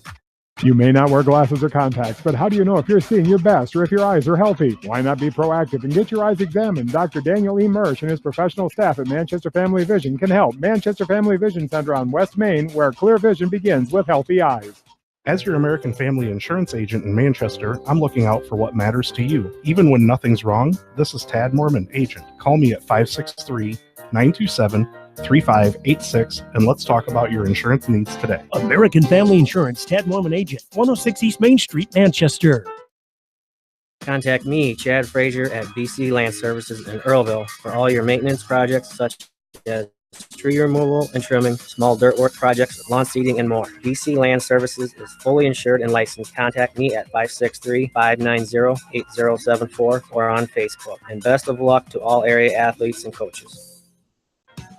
You may not wear glasses or contacts, but how do you know if you're seeing your best or if your eyes are healthy? Why not be proactive and get your eyes examined? Dr. Daniel E. Mersch and his professional staff at Manchester Family Vision can help. Manchester Family Vision Center on West Main, where clear vision begins with healthy eyes. As your American Family Insurance agent in Manchester, I'm looking out for what matters to you. Even when nothing's wrong, this is Tad Mormon, agent. Call me at 563-927-3586, and let's talk about your insurance needs today. American Family Insurance, Tad Mormon Agent, 106 East Main Street, Manchester. Contact me, Chad Frazier, at BC Land Services in Earlville for all your maintenance projects such as tree removal and trimming, small dirt work projects, lawn seeding, and more. BC Land Services is fully insured and licensed. Contact me at 563-590-8074 or on Facebook. And best of luck to all area athletes and coaches.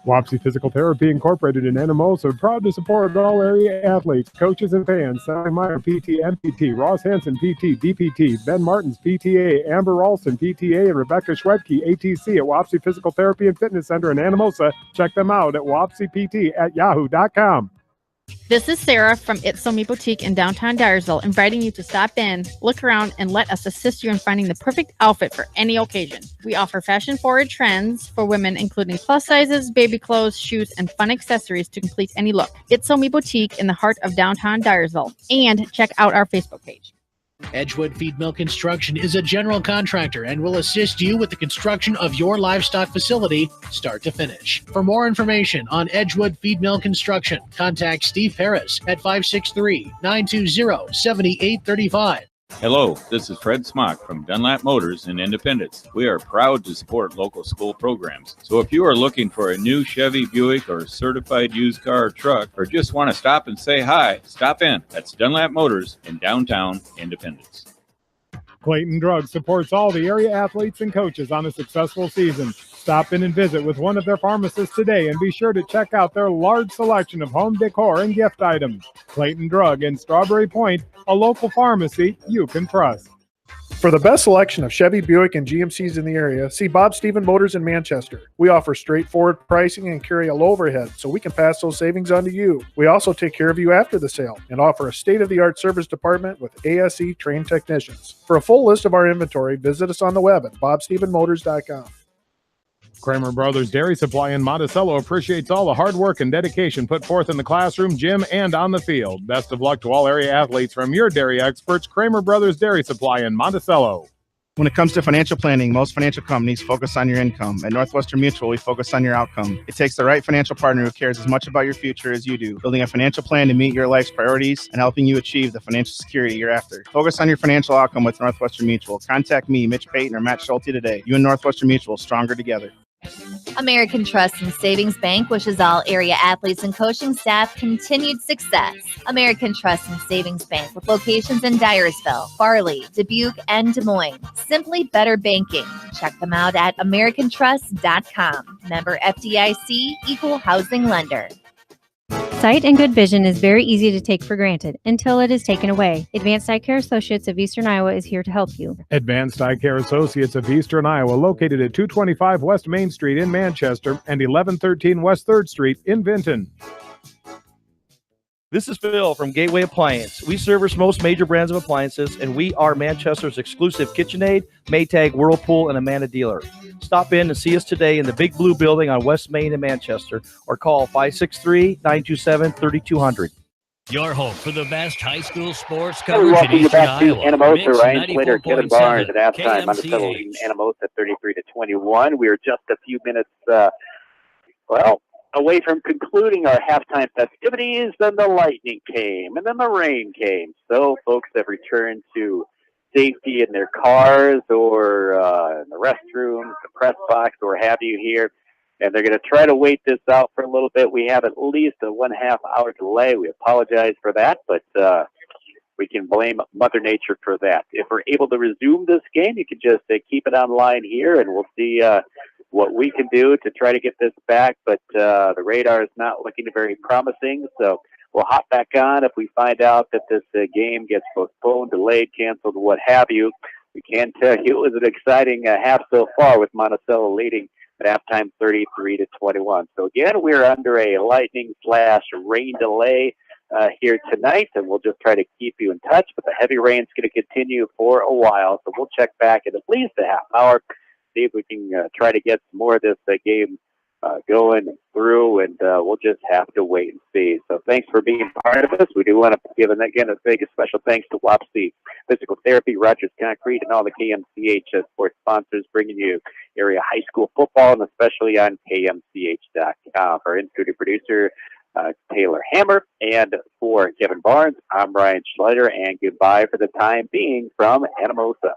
Wapsie Physical Therapy Incorporated in Anamosa, proud to support all area athletes, coaches, and fans. Sally Meyer, PT, MPT, Ross Hansen, PT, DPT, Ben Martins, PTA, Amber Ralston, PTA, and Rebecca Schwedke, ATC at Wapsie Physical Therapy and Fitness Center in Anamosa. Check them out at wapsiept@yahoo.com. This is Sarah from It's So Me Boutique in downtown Dyersville, inviting you to stop in, look around, and let us assist you in finding the perfect outfit for any occasion. We offer fashion-forward trends for women, including plus sizes, baby clothes, shoes, and fun accessories to complete any look. It's So Me Boutique in the heart of downtown Dyersville. And check out our Facebook page. Edgewood Feed Mill Construction is a general contractor and will assist you with the construction of your livestock facility start to finish. For more information on Edgewood Feed Mill Construction, contact Steve Harris at 563-920-7835. Hello, this is Fred Smock from Dunlap Motors in Independence. We are proud to support local school programs. So if you are looking for a new Chevy, Buick, or certified used car or truck, or just want to stop and say hi, stop in. That's Dunlap Motors in downtown Independence. Clayton Drug supports all the area athletes and coaches on a successful season. Stop in and visit with one of their pharmacists today and be sure to check out their large selection of home decor and gift items. Clayton Drug in Strawberry Point, a local pharmacy you can trust. For the best selection of Chevy, Buick, and GMCs in the area, see Bob Stephen Motors in Manchester. We offer straightforward pricing and carry a low overhead, so we can pass those savings on to you. We also take care of you after the sale and offer a state-of-the-art service department with ASE trained technicians. For a full list of our inventory, visit us on the web at bobstephenmotors.com. Kramer Brothers Dairy Supply in Monticello appreciates all the hard work and dedication put forth in the classroom, gym, and on the field. Best of luck to all area athletes from your dairy experts, Kramer Brothers Dairy Supply in Monticello. When it comes to financial planning, most financial companies focus on your income. At Northwestern Mutual, we focus on your outcome. It takes the right financial partner who cares as much about your future as you do, building a financial plan to meet your life's priorities and helping you achieve the financial security you're after. Focus on your financial outcome with Northwestern Mutual. Contact me, Mitch Payton, or Matt Schulte today. You and Northwestern Mutual, stronger together. American Trust and Savings Bank wishes all area athletes and coaching staff continued success. American Trust and Savings Bank with locations in Dyersville, Farley, Dubuque, and Des Moines. Simply better banking. Check them out at americantrust.com. Member FDIC, equal housing lender. Sight and good vision is very easy to take for granted until it is taken away. Advanced Eye Care Associates of Eastern Iowa is here to help you. Advanced Eye Care Associates of Eastern Iowa, located at 225 West Main Street in Manchester and 1113 West 3rd Street in Vinton. This is Phil from Gateway Appliance. We service most major brands of appliances, and we are Manchester's exclusive KitchenAid, Maytag, Whirlpool, and Amana dealer. Stop in and see us today in the Big Blue Building on West Main in Manchester, or call 563-927-3200. Your home for the best high school sports Hey, coverage in welcome you Eastern back to Iowa. Anamosa. Mix Ryan Slater, Kevin 94.7 Barnes at halftime. KMCH. Monticello leading Anamosa 33-21. We are just a few minutes, away from concluding our halftime festivities. Then the lightning came, and then the rain came. So folks have returned to safety in their cars or in the restrooms, the press box, or have you here. And they're going to try to wait this out for a little bit. We have at least a 1.5 hour delay. We apologize for that, but we can blame Mother Nature for that. If we're able to resume this game, you can just keep it online here, and we'll see what we can do to try to get this back. But the radar is not looking very promising, so we'll hop back on if we find out that this game gets postponed, delayed, canceled, what have you. We can tell you it was an exciting half so far with Monticello leading at halftime 33-21. So again, we're under a lightning/rain delay here tonight, and we'll just try to keep you in touch. But the heavy rain's going to continue for a while, so we'll check back in at least a half hour, see if we can try to get some more of this game going through, and we'll just have to wait and see. So thanks for being part of this. We do want to give, again, a big special thanks to WAPC Physical Therapy, Rogers Concrete, and all the KMCH sports sponsors bringing you area high school football, and especially on KMCH.com. Our in-studio producer, Taylor Hammer, and for Kevin Barnes, I'm Brian Schleider, and goodbye for the time being from Anamosa.